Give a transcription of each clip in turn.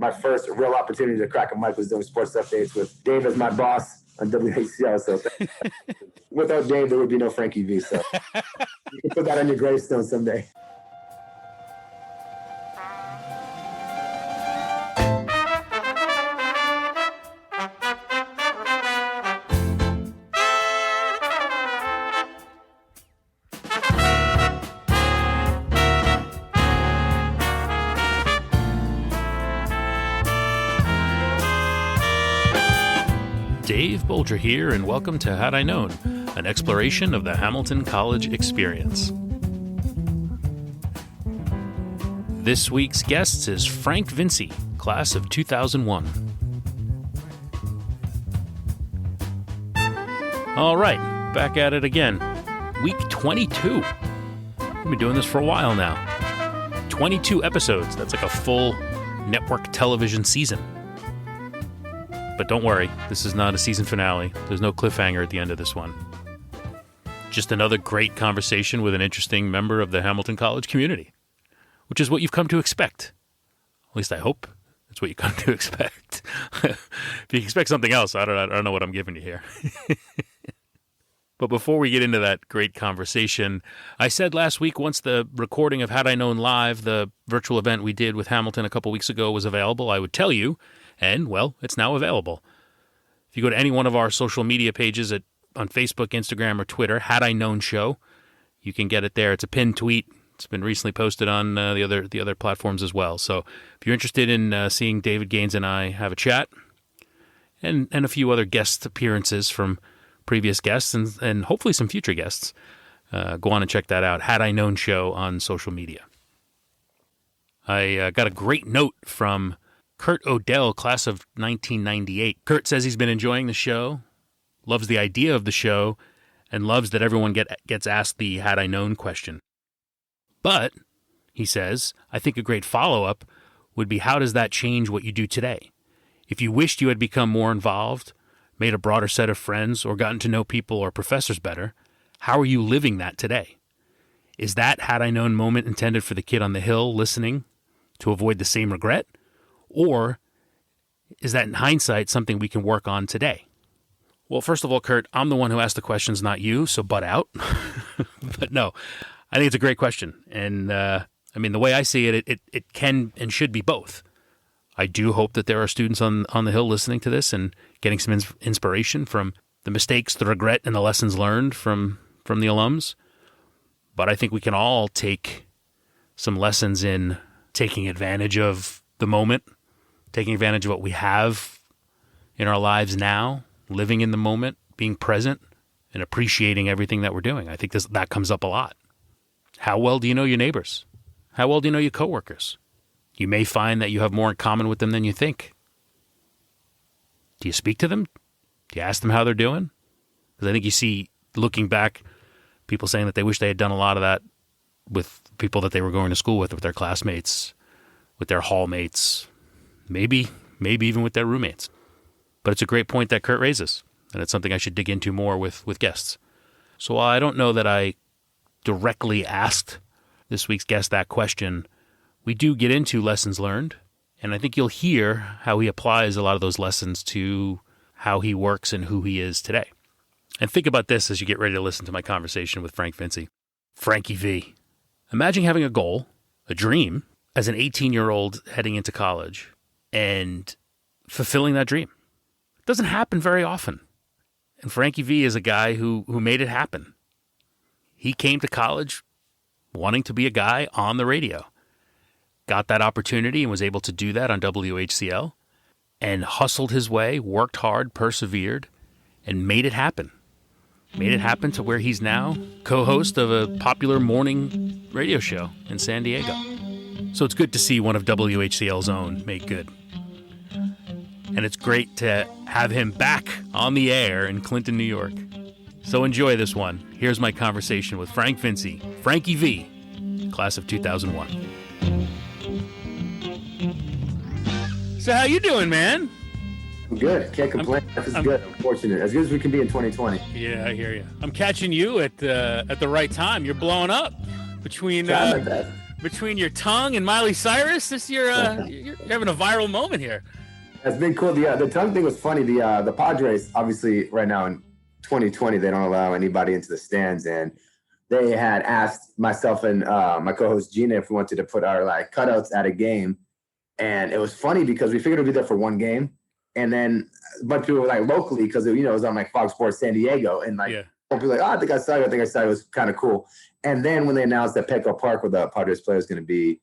my first real opportunity to crack a mic was doing sports updates with Dave as my boss on WHCL. So without Dave, there would be no Frankie V. So you can put that on your gravestone someday. Dave Bolger here, and welcome to Had I Known, an exploration of the Hamilton College experience. This week's guest is Frank Vinci, class of 2001. All right, back at it again. Week 22. We've been doing this for a while now. 22 episodes. That's like a full network television season. But don't worry, this is not a season finale. There's no cliffhanger at the end of this one. Just another great conversation with an interesting member of the Hamilton College community, which is what you've come to expect. At least I hope it's what you come to expect. If you expect something else, I don't know what I'm giving you here. But before we get into that great conversation, I said last week, once the recording of Had I Known Live, the virtual event we did with Hamilton a couple weeks ago, was available, I would tell you. And, well, it's now available. If you go to any one of our social media pages on Facebook, Instagram, or Twitter, Had I Known Show, you can get it there. It's a pinned tweet. It's been recently posted on the other platforms as well. So if you're interested in seeing David Gaines and I have a chat, and a few other guest appearances from previous guests and hopefully some future guests, go on and check that out. Had I Known Show on social media. I got a great note from Kurt Odell, class of 1998. Kurt says he's been enjoying the show, loves the idea of the show, and loves that everyone gets asked the Had I Known question. But, he says, I think a great follow-up would be, how does that change what you do today? If you wished you had become more involved, made a broader set of friends, or gotten to know people or professors better, how are you living that today? Is that Had I Known moment intended for the kid on the hill listening to avoid the same regret? Or is that, in hindsight, something we can work on today? Well, first of all, Kurt, I'm the one who asked the questions, not you, so butt out. But no, I think it's a great question. And, the way I see it, it can and should be both. I do hope that there are students on the Hill listening to this and getting some inspiration from the mistakes, the regret, and the lessons learned from the alums. But I think we can all take some lessons in taking advantage of the moment, taking advantage of what we have in our lives now, living in the moment, being present, and appreciating everything that we're doing. I think that comes up a lot. How well do you know your neighbors? How well do you know your coworkers? You may find that you have more in common with them than you think. Do you speak to them? Do you ask them how they're doing? Because I think you see, looking back, people saying that they wish they had done a lot of that with people that they were going to school with their classmates, with their hallmates, maybe even with their roommates. But it's a great point that Kurt raises, and it's something I should dig into more with guests. So while I don't know that I directly asked this week's guest that question, we do get into lessons learned, and I think you'll hear how he applies a lot of those lessons to how he works and who he is today. And think about this as you get ready to listen to my conversation with Frank Vinci. Frankie V. Imagine having a goal, a dream, as an 18-year-old heading into college and fulfilling that dream. It doesn't happen very often. And Frankie V is a guy who made it happen. He came to college wanting to be a guy on the radio. Got that opportunity and was able to do that on WHCL and hustled his way, worked hard, persevered, and made it happen. Made it happen to where he's now co-host of a popular morning radio show in San Diego. So it's good to see one of WHCL's own make good. And it's great to have him back on the air in Clinton, New York. So enjoy this one. Here's my conversation with Frank Vinci, Frankie V, class of 2001. So how you doing, man? I'm good. Can't complain. This is good. I'm fortunate. As good as we can be in 2020. Yeah, I hear you. I'm catching you at the right time. You're blowing up between between your tongue and Miley Cyrus. You're having a viral moment here. That's been cool. The tongue thing was funny. The Padres, obviously, right now in 2020, they don't allow anybody into the stands, and they had asked myself and my co-host Gina if we wanted to put our like cutouts at a game, and it was funny because we figured we'd be there for one game, and then a bunch of people were like locally because it was on like Fox Sports San Diego, and like people were like, I think I saw you. It was kind of cool. And then when they announced that Petco Park, where the Padres player is going to be,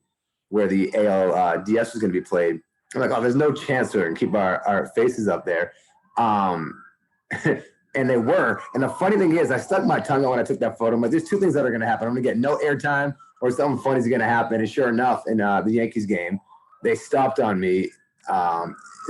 where the ALDS was going to be played, I'm like, oh, there's no chance we're going to keep our faces up there. And they were. And the funny thing is, I stuck my tongue out when I took that photo. I'm like, there's two things that are going to happen. I'm going to get no airtime or something funny is going to happen. And sure enough, in the Yankees game, they stopped on me,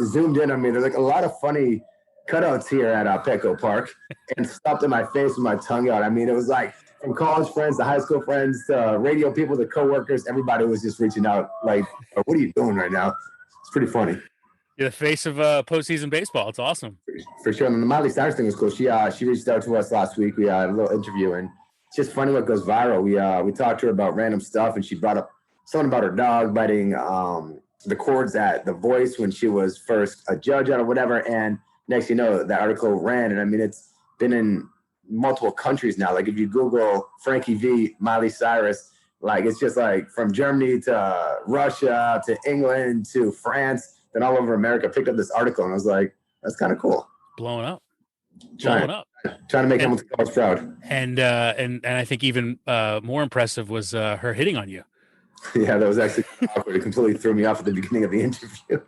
zoomed in on me. There's like a lot of funny cutouts here at Petco Park and stopped in my face with my tongue out. I mean, it was like from college friends to high school friends to radio people to coworkers. Everybody was just reaching out like, what are you doing right now? It's pretty funny. You're the face of postseason baseball. It's awesome. For sure. And the Miley Cyrus thing was cool. She reached out to us last week. We had a little interview, and it's just funny what goes viral. We talked to her about random stuff, and she brought up something about her dog biting the cords at The Voice when she was first a judge on or whatever. And next you know, that article ran. And I mean, it's been in multiple countries now. Like if you Google Frankie V, Miley Cyrus, like it's just like from Germany to Russia to England to France, then all over America picked up this article, and I was like, that's kind of cool. Blowing up. Trying to make Hamilton College proud. And I think even more impressive was her hitting on you. Yeah, that was actually awkward. It completely threw me off at the beginning of the interview.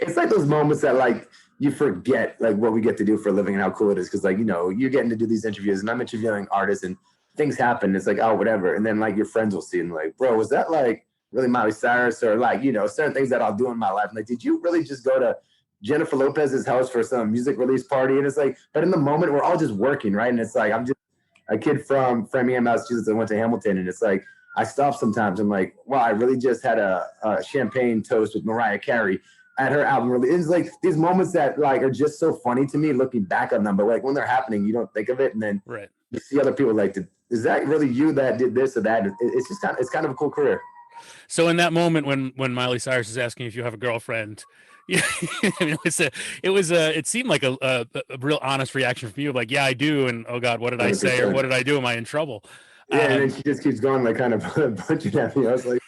It's like those moments that like you forget like what we get to do for a living and how cool it is. Cause like, you're getting to do these interviews and I'm interviewing artists and things happen. It's like, oh, whatever. And then like your friends will see and like, bro, was that like really Miley Cyrus or like, certain things that I'll do in my life. Like, did you really just go to Jennifer Lopez's house for some music release party? And it's like, but in the moment we're all just working, right? And it's like, I'm just a kid from Framingham, Massachusetts that went to Hamilton. And it's like, I stop sometimes. I'm like, wow, I really just had a champagne toast with Mariah Carey at her album release. It's like these moments that like are just so funny to me looking back on them. But like when they're happening, you don't think of it. And then you see other people like, is that really you that did this or that? It's just kind of a cool career. So in that moment when Miley Cyrus is asking if you have a girlfriend, I mean, it seemed like a real honest reaction from you, like, yeah, I do, and oh God, what did I say or what did I do? Am I in trouble? Yeah, and then she just keeps going, like, kind of punching at me. I was like,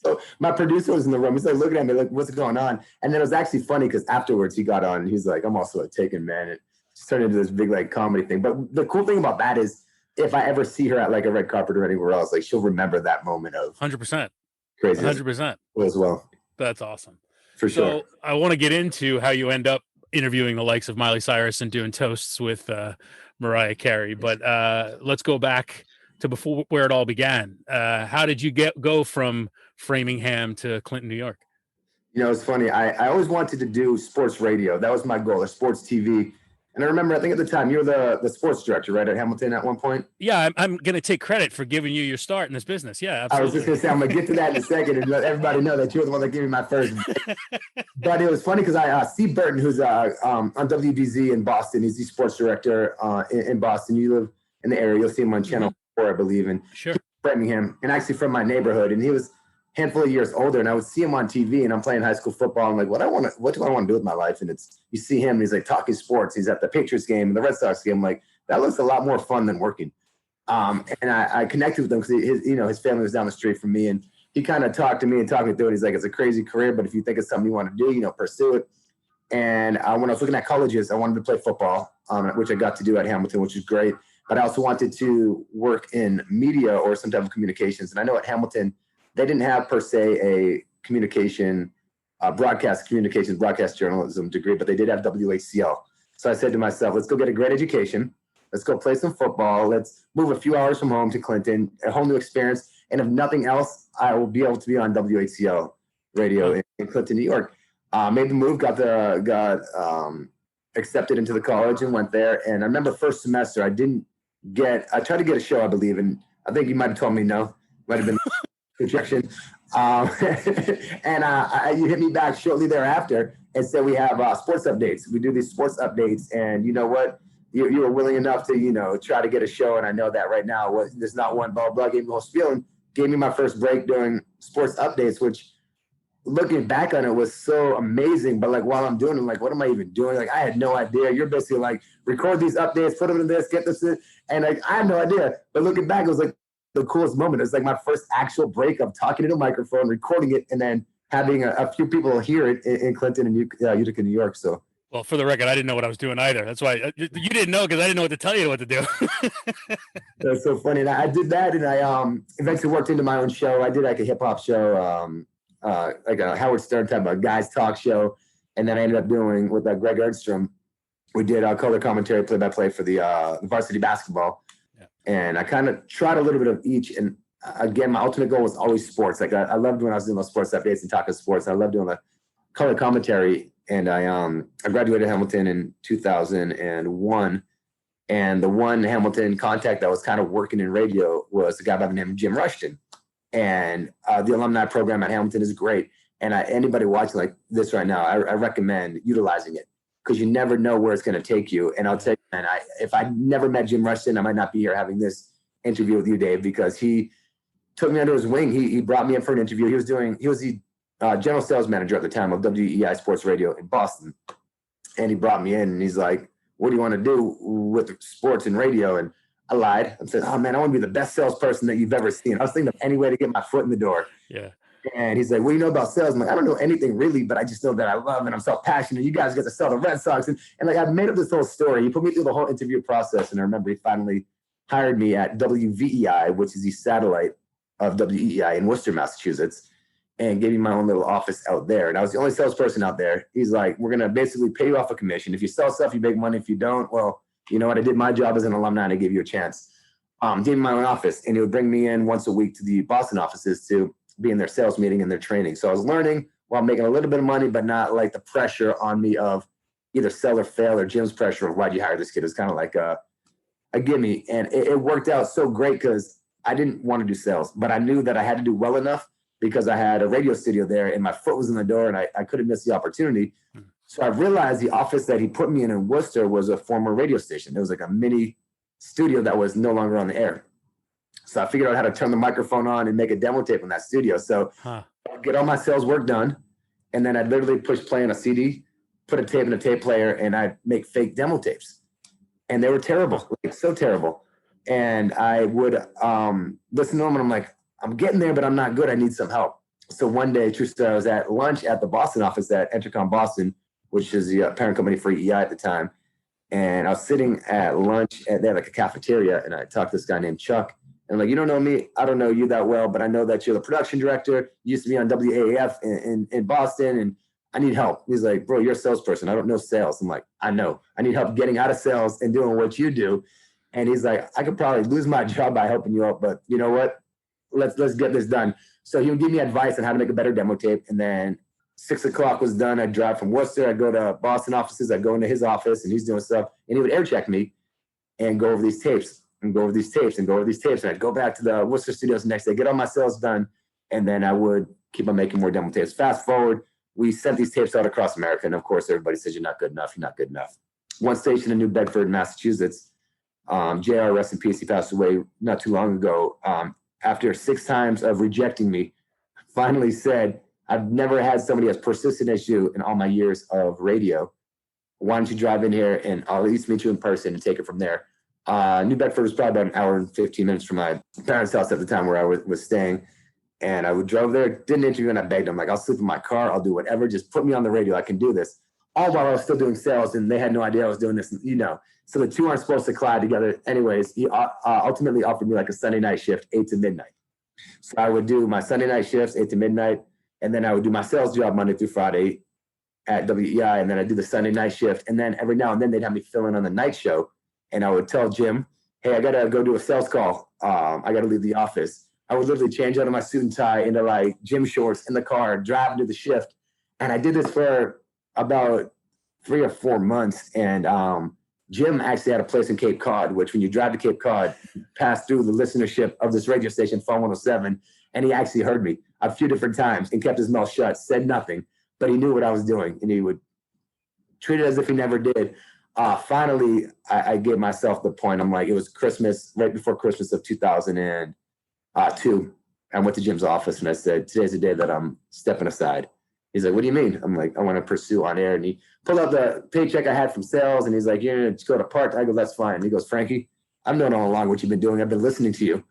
so my producer was in the room. He's like looking at me, like, what's going on? And then it was actually funny because afterwards he got on and he's like, I'm also a Taken man. It just turned into this big like comedy thing. But the cool thing about that is if I ever see her at like a red carpet or anywhere else, like she'll remember that moment of 100%. Crazy. 100%. As well. That's awesome. For sure. So I want to get into how you end up interviewing the likes of Miley Cyrus and doing toasts with Mariah Carey. But let's go back to before where it all began. How did you go from Framingham to Clinton, New York? It's funny. I always wanted to do sports radio. That was my goal, or sports TV. And I remember, I think at the time, you were the sports director, right, at Hamilton at one point? Yeah, I'm going to take credit for giving you your start in this business. Yeah, absolutely. I was just going to say, I'm going to get to that in a second and let everybody know that you were the one that gave me my first. But it was funny because Steve Burton, who's on WBZ in Boston, he's the sports director in Boston. You live in the area. You'll see him on Channel 4, I believe, and Framingham, and actually from my neighborhood. And he was handful of years older, and I would see him on TV, and I'm playing high school football. I'm like, what do I want to do with my life? And you see him, and he's like talking sports. He's at the Patriots game and the Red Sox game. I'm like, that looks a lot more fun than working. And I connected with him because his family was down the street from me, and he kind of talked to me and talked me through it. He's like, it's a crazy career, but if you think it's something you want to do, pursue it. And when I was looking at colleges, I wanted to play football, which I got to do at Hamilton, which is great. But I also wanted to work in media or some type of communications. And I know at Hamilton, they didn't have per se a broadcast journalism degree, but they did have WHCL. So I said to myself, let's go get a great education. Let's go play some football. Let's move a few hours from home to Clinton, a whole new experience. And if nothing else, I will be able to be on WHCL radio in Clinton, New York. Made the move, got accepted into the college and went there. And I remember first semester, I tried to get a show, I believe. And I think you might've told me no, might've been projection. And you hit me back shortly thereafter and said, we have sports updates. We do these sports updates. And you know what? You were willing enough to, try to get a show. And I know that right now, there's not one, blah, blah, gave me a whole spiel. And gave me my first break doing sports updates, which looking back on it was so amazing. But like while I'm doing it, like, what am I even doing? Like I had no idea. You're basically like, record these updates, put them in this, get this in. And like, I had no idea. But looking back, it was like the coolest moment. It was like my first actual break of talking into a microphone, recording it, and then having a few people hear it in Clinton and Utica, New York. So. Well, for the record, I didn't know what I was doing either. That's why you didn't know, because I didn't know what to tell you what to do. That's so funny. And I did that, and I eventually worked into my own show. I did like a hip hop show, like a Howard Stern type of guys talk show, and then I ended up doing with Greg Ernstrom. We did color commentary, play-by-play for the varsity basketball, and I kind of tried a little bit of each. And again, my ultimate goal was always sports. Like I loved when I was doing those sports updates and talking sports. I loved doing the color commentary. And I graduated Hamilton in 2001, and the one Hamilton contact that was kind of working in radio was a guy by the name of Jim Rushton. And the alumni program at Hamilton is great. And anybody watching like this right now, I recommend utilizing it, because you never know where it's going to take you. And I'll tell you, man, if I never met Jim Rushton, I might not be here having this interview with you, Dave, because he took me under his wing. He brought me in for an interview. He was the general sales manager at the time of WEI Sports Radio in Boston. And he brought me in and he's like, what do you want to do with sports and radio? And I lied. I said, oh man, I want to be the best salesperson that you've ever seen. I was thinking of any way to get my foot in the door. Yeah. And he's like, what do you know about sales? I'm like, I don't know anything really, but I just know that I love and I'm so passionate. You guys get to sell the Red Sox. And like, I've made up this whole story. He put me through the whole interview process. And I remember he finally hired me at WVEI, which is the satellite of WEI in Worcester, Massachusetts, and gave me my own little office out there. And I was the only salesperson out there. He's like, we're going to basically pay you off a commission. If you sell stuff, you make money. If you don't, well, you know what? I did my job as an alumni and I gave you a chance. Gave me my own office, and he would bring me in once a week to the Boston offices to be in their sales meeting and their training. So I was learning while making a little bit of money, but not like the pressure on me of either sell or fail, or Jim's pressure of why'd you hire this kid. It was kind of like a gimme. And it worked out so great because I didn't want to do sales, but I knew that I had to do well enough because I had a radio studio there and my foot was in the door and I couldn't miss the opportunity. So I realized the office that he put me in Worcester was a former radio station. It was like a mini studio that was no longer on the air. So I figured out how to turn the microphone on and make a demo tape in that studio. So I'd get all my sales work done, and then I'd literally push play on a CD, put a tape in a tape player, and I'd make fake demo tapes. And they were terrible, like so terrible. And I would listen to them and I'm like, I'm getting there, but I'm not good. I need some help. So one day, true story, I was at lunch at the Boston office at Entercom Boston, which is the parent company for EI at the time. And I was sitting at lunch at there, like a cafeteria, and I talked to this guy named Chuck. And I'm like, you don't know me. I don't know you that well, but I know that you're the production director. You used to be on WAAF in Boston, and I need help. He's like, bro, you're a salesperson. I don't know sales. I'm like, I know. I need help getting out of sales and doing what you do. And he's like, I could probably lose my job by helping you out, but you know what? Let's get this done. So he would give me advice on how to make a better demo tape. And then 6 o'clock was done. I'd drive from Worcester. I'd go to Boston offices. I'd go into his office and he's doing stuff. And he would air check me and go over these tapes and go over these tapes and go over these tapes. And I'd go back to the Worcester studios the next day, get all my sales done. And then I would keep on making more demo tapes. Fast forward, we sent these tapes out across America. And of course, everybody says, you're not good enough. You're not good enough. One station in New Bedford, Massachusetts, JR, rest in peace, he passed away not too long ago. After 6 times of rejecting me, finally said, I've never had somebody as persistent as you in all my years of radio. Why don't you drive in here and I'll at least meet you in person and take it from there. New Bedford was probably about an hour and 15 minutes from my parents' house at the time where I was staying. And I would drove there, did an interview, and I begged them, like, I'll sleep in my car, I'll do whatever, just put me on the radio, I can do this. All while I was still doing sales, and they had no idea I was doing this, you know. So the two aren't supposed to collide together. Anyways, he ultimately offered me like a Sunday night shift, 8 to midnight. So I would do my Sunday night shifts, 8 to midnight, and then I would do my sales job Monday through Friday at WEI, and then I'd do the Sunday night shift. And then every now and then they'd have me fill in on the night show, and I would tell Jim, hey, I got to go do a sales call. I got to leave the office. I would literally change out of my suit and tie into like gym shorts in the car, drive into the shift. And I did this for about 3 or 4 months. And Jim actually had a place in Cape Cod, which when you drive to Cape Cod, you pass through the listenership of this radio station, Phone 107. And he actually heard me a few different times and kept his mouth shut, said nothing, but he knew what I was doing. And he would treat it as if he never did. Finally, I gave myself the point. I'm like, it was Christmas, right before Christmas of 2002. I went to Jim's office and I said, today's the day that I'm stepping aside. He's like, what do you mean? I'm like, I want to pursue on air. And he pulled out the paycheck I had from sales and he's like, you're going to go to part. I go, that's fine. And he goes, Frankie, I've known all along what you've been doing. I've been listening to you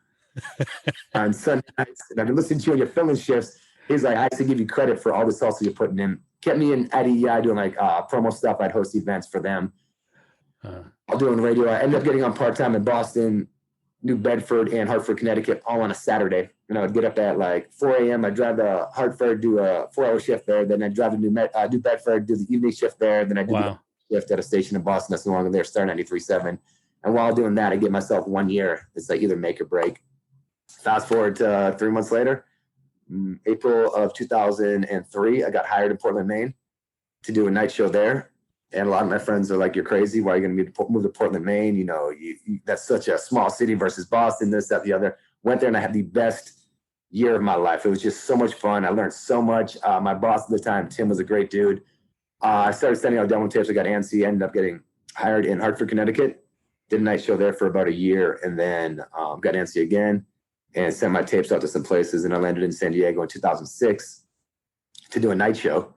on Sunday nights and I've been listening to you on your filming shifts. He's like, I have to give you credit for all the salsa you're putting in. Kept me in at EI doing like promo stuff. I'd host events for them. I'll do on the radio. I ended up getting on part-time in Boston, New Bedford, and Hartford, Connecticut, all on a Saturday. And I would get up at like 4 a.m. I'd drive to Hartford, do a 4-hour shift there. Then I'd drive to New Bedford, do the evening shift there. Then I'd do the shift at a station in Boston that's no longer there, Star 93.7. And while doing that, I gave myself 1 year. It's like either make or break. Fast forward to 3 months later, April of 2003, I got hired in Portland, Maine to do a night show there. And a lot of my friends are like, you're crazy. Why are you going to move to Portland, Maine? You know, that's such a small city versus Boston, this, that, the other. Went there and I had the best year of my life. It was just so much fun. I learned so much. My boss at the time, Tim, was a great dude. I started sending out demo tapes. I got ANSI, ended up getting hired in Hartford, Connecticut. Did a night show there for about a year and then got ANSI again and sent my tapes out to some places. And I landed in San Diego in 2006 to do a night show,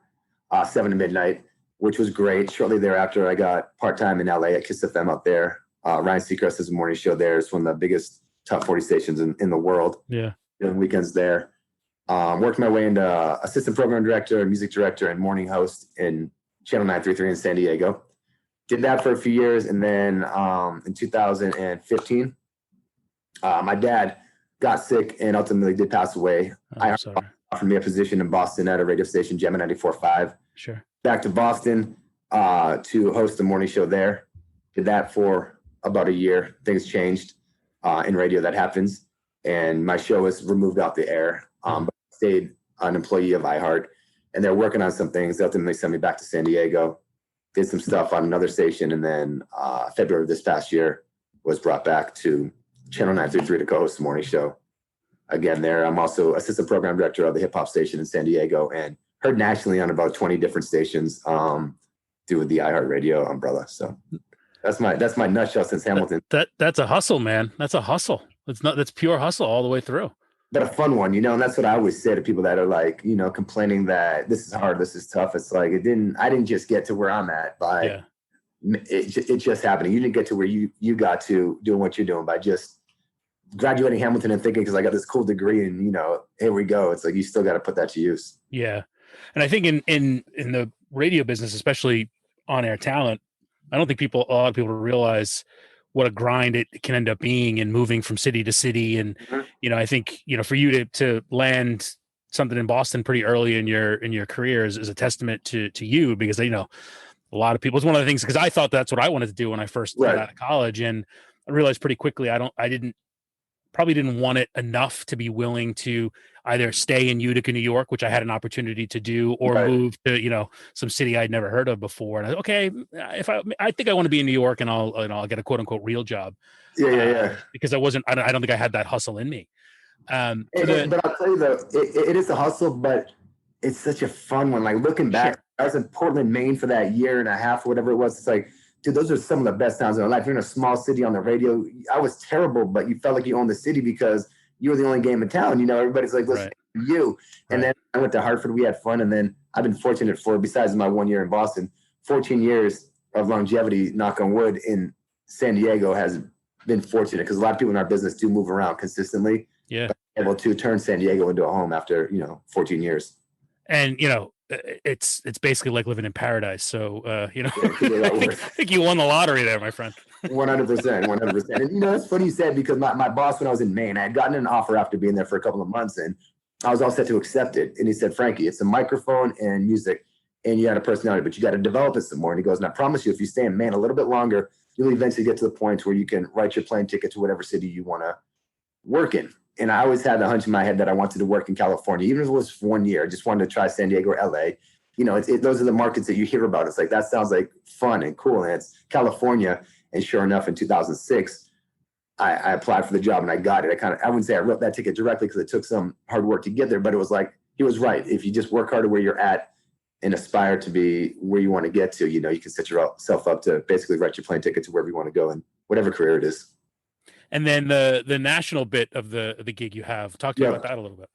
7 to midnight, which was great. Shortly thereafter, I got part-time in LA at Kiss FM out there. Ryan Seacrest has a morning show there. It's one of the biggest top 40 stations in the world. Yeah. Doing weekends there. Worked my way into assistant program director, music director, and morning host in Channel 933 in San Diego. Did that for a few years. And then in 2015, my dad got sick and ultimately did pass away. I offered me a position in Boston at a radio station, Gemma 94.5. Sure. Back to Boston to host the morning show there. Did that for about a year. Things changed in radio. That happens. And my show was removed out the air. But I stayed an employee of iHeart. And they're working on some things. They ultimately sent me back to San Diego. Did some stuff on another station. And then February of this past year was brought back to Channel 933 to co-host the morning show. Again, there. I'm also assistant program director of the hip hop station in San Diego and heard nationally on about 20 different stations through the iHeartRadio umbrella. So that's my nutshell since Hamilton. That's a hustle, man. That's a hustle. That's pure hustle all the way through. But a fun one, you know, and that's what I always say to people that are like, you know, complaining that this is hard, this is tough. It's like I didn't just get to where I'm at by it just happening. You didn't get to where you got to doing what you're doing by just graduating Hamilton and thinking because I got this cool degree and, you know, here we go. It's like you still got to put that to use. Yeah. And I think in the radio business, especially on-air talent, I don't think a lot of people realize what a grind it can end up being and moving from city to city. And, you know, I think, you know, for you to land something in Boston pretty early in your career is a testament to you because, you know, a lot of people, it's one of the things, because I thought that's what I wanted to do when I first got out of college. And I realized pretty quickly, I probably didn't want it enough to be willing to either stay in Utica, New York, which I had an opportunity to do, or move to, you know, some city I'd never heard of before. And I okay, if I think I want to be in New York and I'll get a quote unquote real job. Because I don't think I had that hustle in me. But I'll tell you though, it is a hustle, but it's such a fun one. Like looking back, I was in Portland, Maine for that year and a half, or whatever it was. It's like, dude, those are some of the best times in my life. You're in a small city on the radio. I was terrible, but you felt like you owned the city because you were the only game in town. You know, everybody's like, listen to you. And then I went to Hartford. We had fun. And then I've been fortunate for, besides my 1 year in Boston, 14 years of longevity, knock on wood, in San Diego has been fortunate because a lot of people in our business do move around consistently. Yeah. Able to turn San Diego into a home after, 14 years. And, it's basically like living in paradise. So, I think you won the lottery there, my friend. 100%. And, it's funny you said, because my boss, when I was in Maine, I had gotten an offer after being there for a couple of months and I was all set to accept it. And he said, Frankie, it's a microphone and music and you got a personality, but you got to develop it some more. And he goes, and I promise you, if you stay in Maine a little bit longer, you'll eventually get to the point where you can write your plane ticket to whatever city you want to work in. And I always had the hunch in my head that I wanted to work in California, even if it was for 1 year. I just wanted to try San Diego or LA. Those are the markets that you hear about. It's like, that sounds like fun and cool. And it's California. And sure enough, in 2006, I applied for the job and I got it. I wouldn't say I wrote that ticket directly because it took some hard work to get there, but it was like, he was right. If you just work harder where you're at and aspire to be where you want to get to, you can set yourself up to basically write your plane ticket to wherever you want to go in whatever career it is. And then the national bit of the gig you have. Talk to me about that a little bit.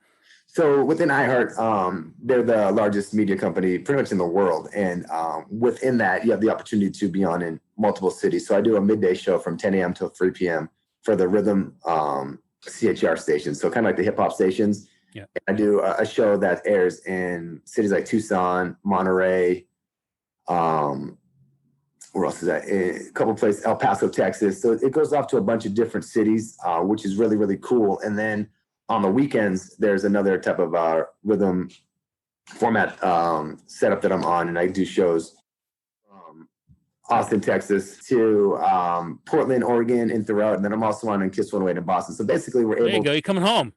So within iHeart, they're the largest media company pretty much in the world. And within that, you have the opportunity to be on in multiple cities. So I do a midday show from 10 a.m. till 3 p.m. for the Rhythm CHR stations. So kind of like the hip hop stations. Yeah. I do a show that airs in cities like Tucson, Monterey, where else is that? A couple places, El Paso, Texas. So it goes off to a bunch of different cities, which is really, really cool. And then on the weekends, there's another type of rhythm format setup that I'm on, and I do shows from Austin, Texas to Portland, Oregon, and throughout. And then I'm also on in Kiss 108 in Boston. So basically, we're able. There you go. You're coming home.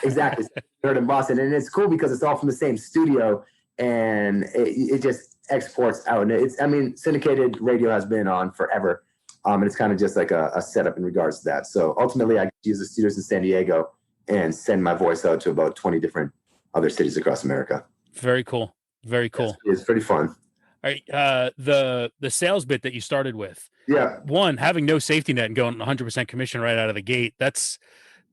Exactly. Heard in Boston, and it's cool because it's all from the same studio, and it just exports out. And syndicated radio has been on forever, and it's kind of just like a setup in regards to that. So ultimately, I use the studios in San Diego and send my voice out to about 20 different other cities across America. Very cool. Very cool. It's pretty fun. All right. The sales bit that you started with. Yeah. One, having no safety net and going 100% commission right out of the gate. That's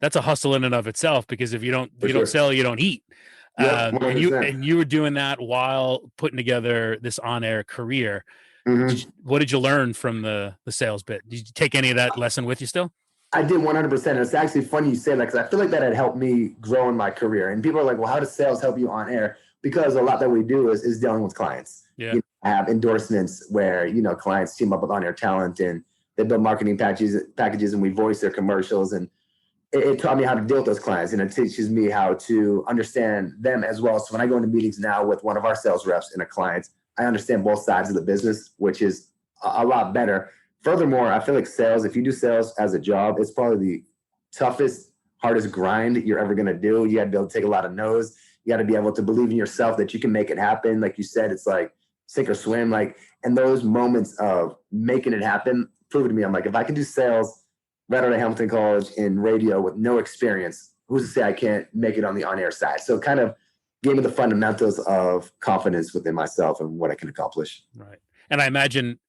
a hustle in and of itself, because if you don't sell, you don't eat. Yeah, and you were doing that while putting together this on-air career. Mm-hmm. What did you learn from the sales bit? Did you take any of that lesson with you still? I did 100%. And it's actually funny you say that, because I feel like that had helped me grow in my career. And people are like, well, how does sales help you on air? Because a lot that we do is dealing with clients. Yeah. I have endorsements where, clients team up with on-air talent and they build marketing packages and we voice their commercials. And it taught me how to deal with those clients, and it teaches me how to understand them as well. So when I go into meetings now with one of our sales reps and a client, I understand both sides of the business, which is a lot better. Furthermore, I feel like sales, if you do sales as a job, it's probably the toughest, hardest grind you're ever going to do. You got to be able to take a lot of no's. You got to be able to believe in yourself that you can make it happen. Like you said, it's like sink or swim. And those moments of making it happen prove to me, I'm like, if I can do sales right out of Hamilton College in radio with no experience, who's to say I can't make it on the on-air side? So it kind of gave me the fundamentals of confidence within myself and what I can accomplish. Right. And I imagine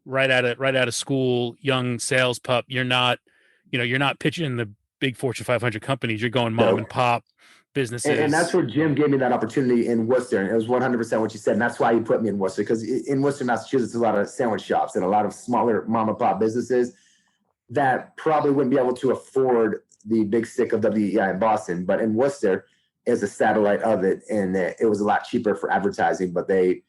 right out of school, young sales pup, you're not pitching the big Fortune 500 companies. You're going mom and pop businesses. And that's where Jim gave me that opportunity in Worcester. And it was 100% what you said. And that's why he put me in Worcester, because in Worcester, Massachusetts, a lot of sandwich shops and a lot of smaller mom and pop businesses that probably wouldn't be able to afford the big stick of WEI in Boston. But in Worcester is a satellite of it. And it was a lot cheaper for advertising, but they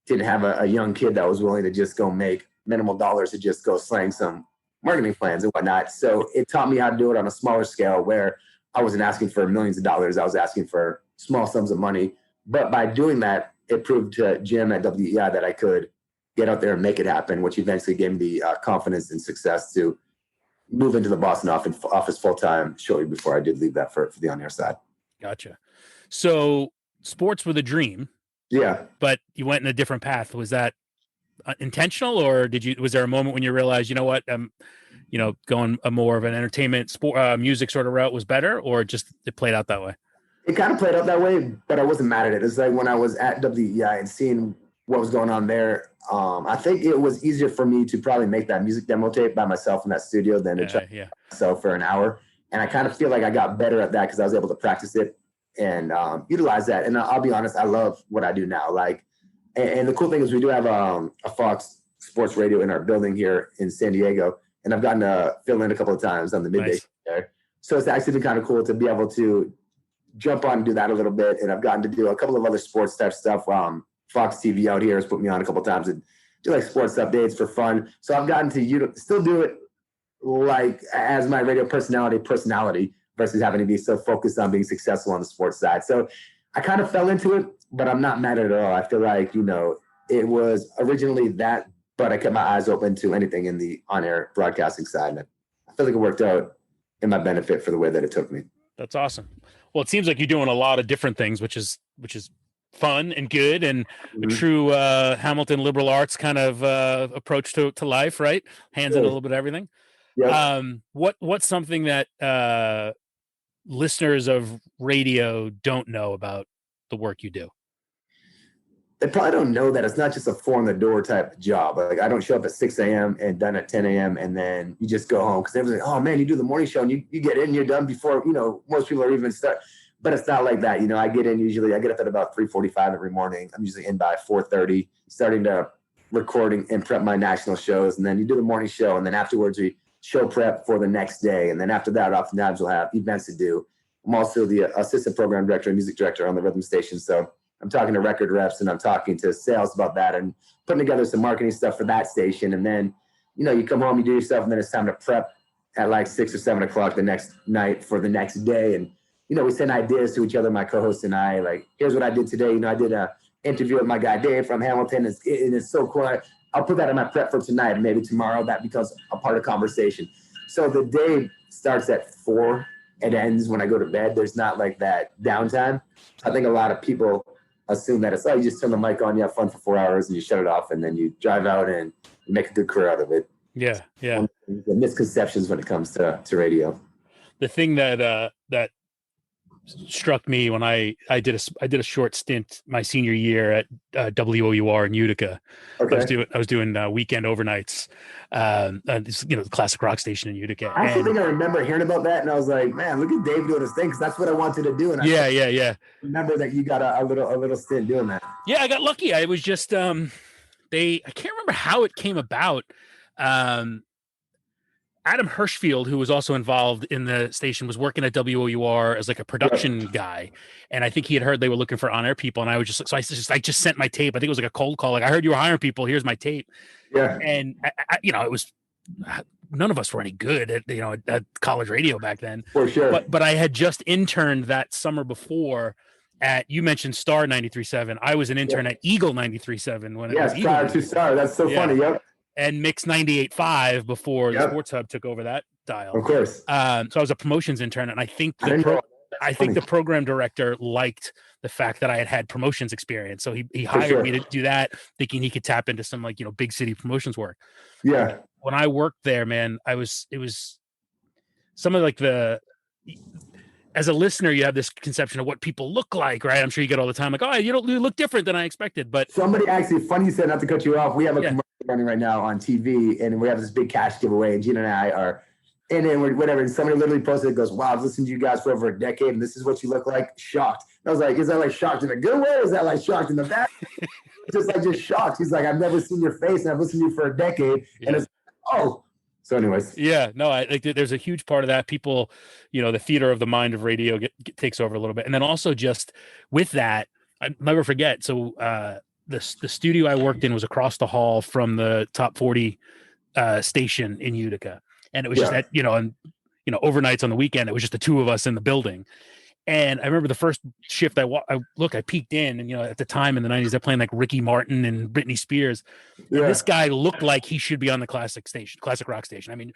didn't have a young kid that was willing to just go make minimal dollars to just go slang some marketing plans and whatnot. So it taught me how to do it on a smaller scale, where I wasn't asking for millions of dollars. I was asking for small sums of money. But by doing that, it proved to Jim at WEI that I could get out there and make it happen, which eventually gave me the confidence and success to move into the Boston office full-time shortly before I did leave that for the on-air side. Gotcha. So sports were the dream. Yeah. But you went in a different path. Was that intentional, or was there a moment when you realized, you know what, going a more of an entertainment music sort of route was better, or just it played out that way? It kind of played out that way, but I wasn't mad at it. It's like when I was at WEI and seeing what was going on there, I think it was easier for me to probably make that music demo tape by myself in that studio than to try myself for an hour. And I kind of feel like I got better at that because I was able to practice it and utilize that. And I'll be honest, I love what I do now. And the cool thing is we do have a Fox Sports Radio in our building here in San Diego, and I've gotten to fill in a couple of times on the midday there. So it's actually been kind of cool to be able to jump on and do that a little bit. And I've gotten to do a couple of other sports type stuff. Fox TV out here has put me on a couple of times and do sports updates for fun. So I've gotten to still do it as my radio personality versus having to be so focused on being successful on the sports side. So I kind of fell into it, but I'm not mad at it at all. I feel like, it was originally that, but I kept my eyes open to anything in the on-air broadcasting side. And I feel like it worked out in my benefit for the way that it took me. That's awesome. Well, it seems like you're doing a lot of different things, which is fun and good, and a true Hamilton liberal arts kind of approach to life, right? Hands in a little bit of everything. Yeah. What's something that listeners of radio don't know about the work you do? they probably don't know that it's not just a 4 on the door type of job. Like I don't show up at 6 a.m. and done at 10 a.m. and then you just go home. Cause everyone's like, oh man, you do the morning show and you get in, you're done before, most people are even start. But it's not like that. I get in usually, I get up at about 3:45 every morning. I'm usually in by 4:30, starting to recording and prep my national shows. And then you do the morning show. And then afterwards we show prep for the next day. And then after that, oftentimes we'll have events to do. I'm also the assistant program director and music director on the rhythm station. So I'm talking to record reps and I'm talking to sales about that and putting together some marketing stuff for that station. And then, you come home, you do your stuff, and then it's time to prep at like 6 or 7 o'clock the next night for the next day. And, we send ideas to each other, my co-host and I, like, here's what I did today. I did a interview with my guy Dave from Hamilton. And it's so cool. I'll put that in my prep for tonight. Maybe tomorrow that becomes a part of conversation. So the day starts at 4. It ends when I go to bed. There's not like that downtime. I think a lot of people assume that it's you just turn the mic on, you have fun for 4 hours and you shut it off and then you drive out and you make a good career out of it. Yeah. The misconceptions when it comes to radio. The thing that struck me when I did a short stint my senior year at WOUR in Utica. Okay. I was doing weekend overnights, the classic rock station in Utica. I actually think I remember hearing about that, and I was like, man, look at Dave doing his thing, because that's what I wanted to do. And I remember that you got a little stint doing that. Yeah, I got lucky. I was just I can't remember how it came about. Adam Hirschfield, who was also involved in the station, was working at WOUR as like a production guy. And I think he had heard they were looking for on-air people. And I was I just sent my tape. I think it was like a cold call. Like, I heard you were hiring people. Here's my tape. Yeah. And it was, none of us were any good at college radio back then. For sure. But I had just interned that summer before you mentioned Star 93.7. I was an intern at Eagle 93.7 when it was Eagle. Prior to Star. That's so funny. Yep. And Mix 98.5 before the Sports Hub took over that dial. Of course. So I was a promotions intern, and I think the program director liked the fact that I had promotions experience. So he hired me to do that, thinking he could tap into some big city promotions work. Yeah. When I worked there, man, it was some of as a listener, you have this conception of what people look like, right? I'm sure you get all the time, like, oh, you look different than I expected. But somebody actually, funny you said, not to cut you off, we have a commercial running right now on TV, and we have this big cash giveaway, and Gina and I are in it, whatever. And somebody literally posted, goes, wow, I've listened to you guys for over a decade, and this is what you look like. Shocked. And I was like, is that like shocked in a good way? Or is that like shocked in the bad? just shocked. He's like, I've never seen your face, and I've listened to you for a decade. And it's, So anyways. Yeah, no, there's a huge part of that. People, the theater of the mind of radio takes over a little bit. And then also just with that, I'll never forget. So the studio I worked in was across the hall from the Top 40 station in Utica. And it was just that, and overnights on the weekend, it was just the two of us in the building. And I remember the first shift I peeked in, and at the time in the 90s, they're playing like Ricky Martin and Britney Spears. And this guy looked like he should be on the classic rock station. I mean,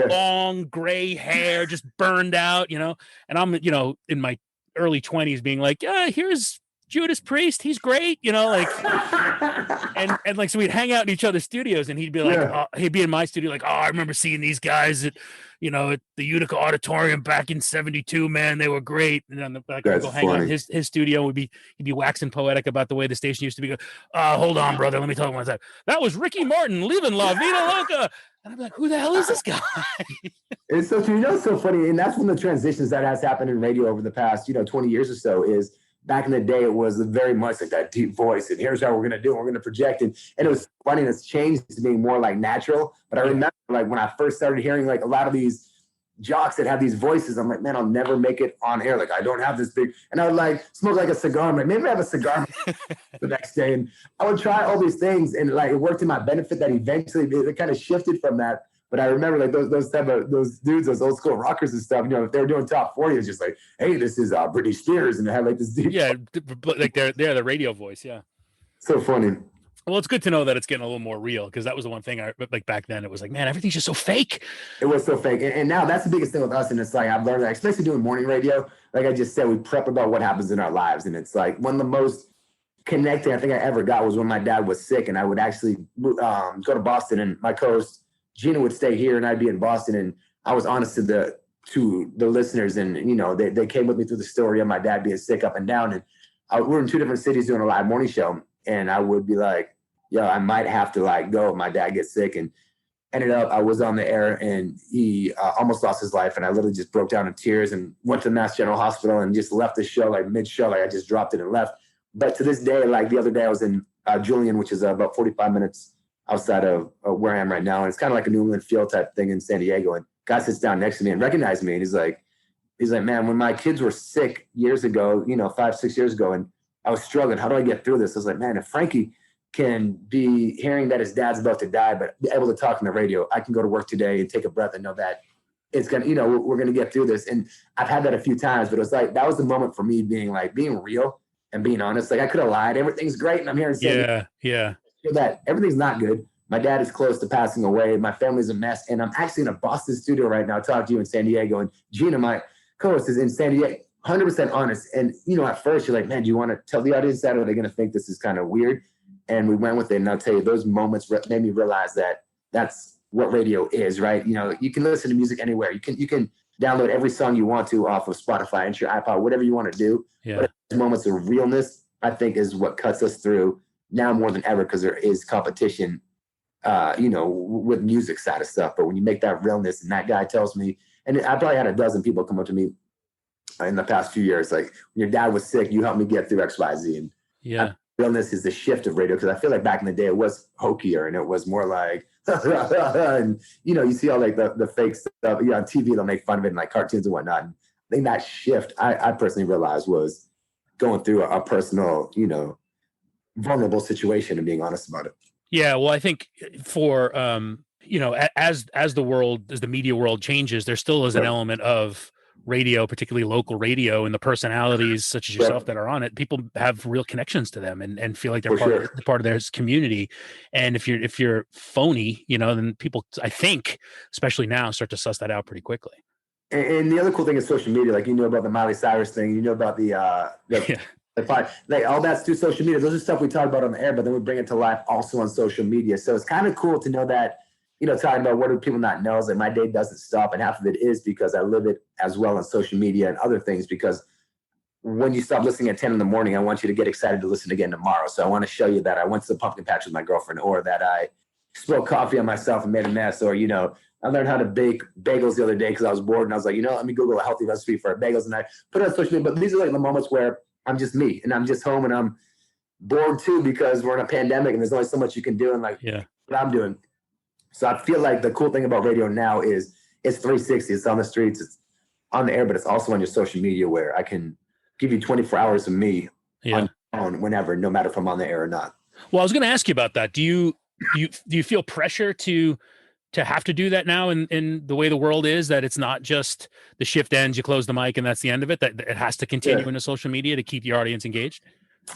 long gray hair, just burned out, and I'm, in my early 20s being like, here's Judas Priest, he's great, and like, so we'd hang out in each other's studios, and he'd be like, he'd be in my studio, like, I remember seeing these guys at the Utica Auditorium back in '72, man, they were great. And then I'd go hang out in his studio. He'd be waxing poetic about the way the station used to be. Hold on, brother, let me tell you one time. That was Ricky Martin, living La Vida Loca. And I'm like, who the hell is this guy? It's so true. It's so funny. And that's one of the transitions that has happened in radio over the past, 20 years or so is back in the day, it was very much like that deep voice. And here's how we're going to do it. We're going to project. And it was funny. And it's changed to being more like natural. But I remember like when I first started hearing like a lot of these jocks that have these voices, I'm like, man, I'll never make it on air. Like I don't have this big, and I would like smoke like a cigar. I'm like, maybe I have a cigar the next day. And I would try all these things. And like, it worked to my benefit that eventually it kind of shifted from that. But I remember like those dudes, those old school rockers and stuff, if they were doing Top 40, it was just like, hey, this is Britney Spears. And they had like this deep. Yeah. Like they're the radio voice. Yeah. So funny. Well, it's good to know that it's getting a little more real, because that was the one thing like back then. It was like, man, everything's just so fake. It was so fake. And now that's the biggest thing with us. And it's like, I've learned that, especially doing morning radio, like I just said, we prep about what happens in our lives. And it's like one of the most connecting I think I ever got was when my dad was sick, and I would actually go to Boston, and my co-host Gina would stay here and I'd be in Boston. And I was honest to the listeners, and, they came with me through the story of my dad being sick up and down. And we were in two different cities doing a live morning show. and I would be like, yo, I might have to like go if my dad gets sick. And ended up, I was on the air and he almost lost his life. And I literally just broke down in tears and went to Mass General Hospital and just left the show, like mid-show, like I just dropped it and left. But to this day, like the other day I was in Julian, which is about 45 minutes outside of where I am right now. And it's kind of like a New England field type thing in San Diego. And guy sits down next to me and recognized me. And he's like, man, when my kids were sick years ago, 5-6 years ago, and I was struggling, how do I get through this? I was like, man, if Frankie can be hearing that his dad's about to die, but be able to talk on the radio, I can go to work today and take a breath and know that it's going to, we're going to get through this. And I've had that a few times, but it was like, that was the moment for me being real and being honest. Like I could have lied. Everything's great. And I'm here and saying, that everything's not good. My dad is close to passing away. My family's a mess. And I'm actually in a Boston studio right now, talking to you in San Diego. And Gina, my co-host, is in San Diego, 100% honest. And, at first you're like, man, do you want to tell the audience that? Or are they going to think this is kind of weird? And we went with it. And I'll tell you, those moments made me realize that that's what radio is, right? You can listen to music anywhere. You can download every song you want to off of Spotify and your iPod, whatever you want to do. Yeah. But those moments of realness, I think, is what cuts us through now more than ever, because there is competition, with music side of stuff. But when you make that realness, and that guy tells me, and I probably had a dozen people come up to me in the past few years, like, when your dad was sick, you helped me get through X, Y, Z. And realness is the shift of radio, because I feel like back in the day it was hokier and it was more like and you see all like the fake stuff on TV. They'll make fun of it in like cartoons and whatnot. And I think that shift I personally realized was going through a personal vulnerable situation and being honest about it. Yeah, well, I think for as the media world changes, there still is an element of radio, particularly local radio, and the personalities such as yourself that are on it. People have real connections to them and feel like they're part of their community. And if you're phony, then people, I think, especially now, start to suss that out pretty quickly. And the other cool thing is social media. Like, about the Miley Cyrus thing, about the like all that's through social media. Those are stuff we talk about on the air, but then we bring it to life also on social media. So it's kind of cool to know that, talking about what do people not know, is that my day doesn't stop. And half of it is because I live it as well on social media and other things, because when you stop listening at 10 in the morning, I want you to get excited to listen again tomorrow. So I want to show you that I went to the pumpkin patch with my girlfriend, or that I spilled coffee on myself and made a mess, or, I learned how to bake bagels the other day because I was bored, and I was like, let me Google a healthy recipe for bagels, and I put it on social media. But these are like the moments where I'm just me, and I'm just home, and I'm bored too, because we're in a pandemic and there's only so much you can do, and what I'm doing. So I feel like the cool thing about radio now is it's 360. It's on the streets, it's on the air, but it's also on your social media, where I can give you 24 hours of me on phone whenever, no matter if I'm on the air or not. Well, I was going to ask you about that. Do you feel pressure to have to do that now in the way the world is, that it's not just the shift ends, you close the mic and that's the end of it, that it has to continue into social media to keep your audience engaged?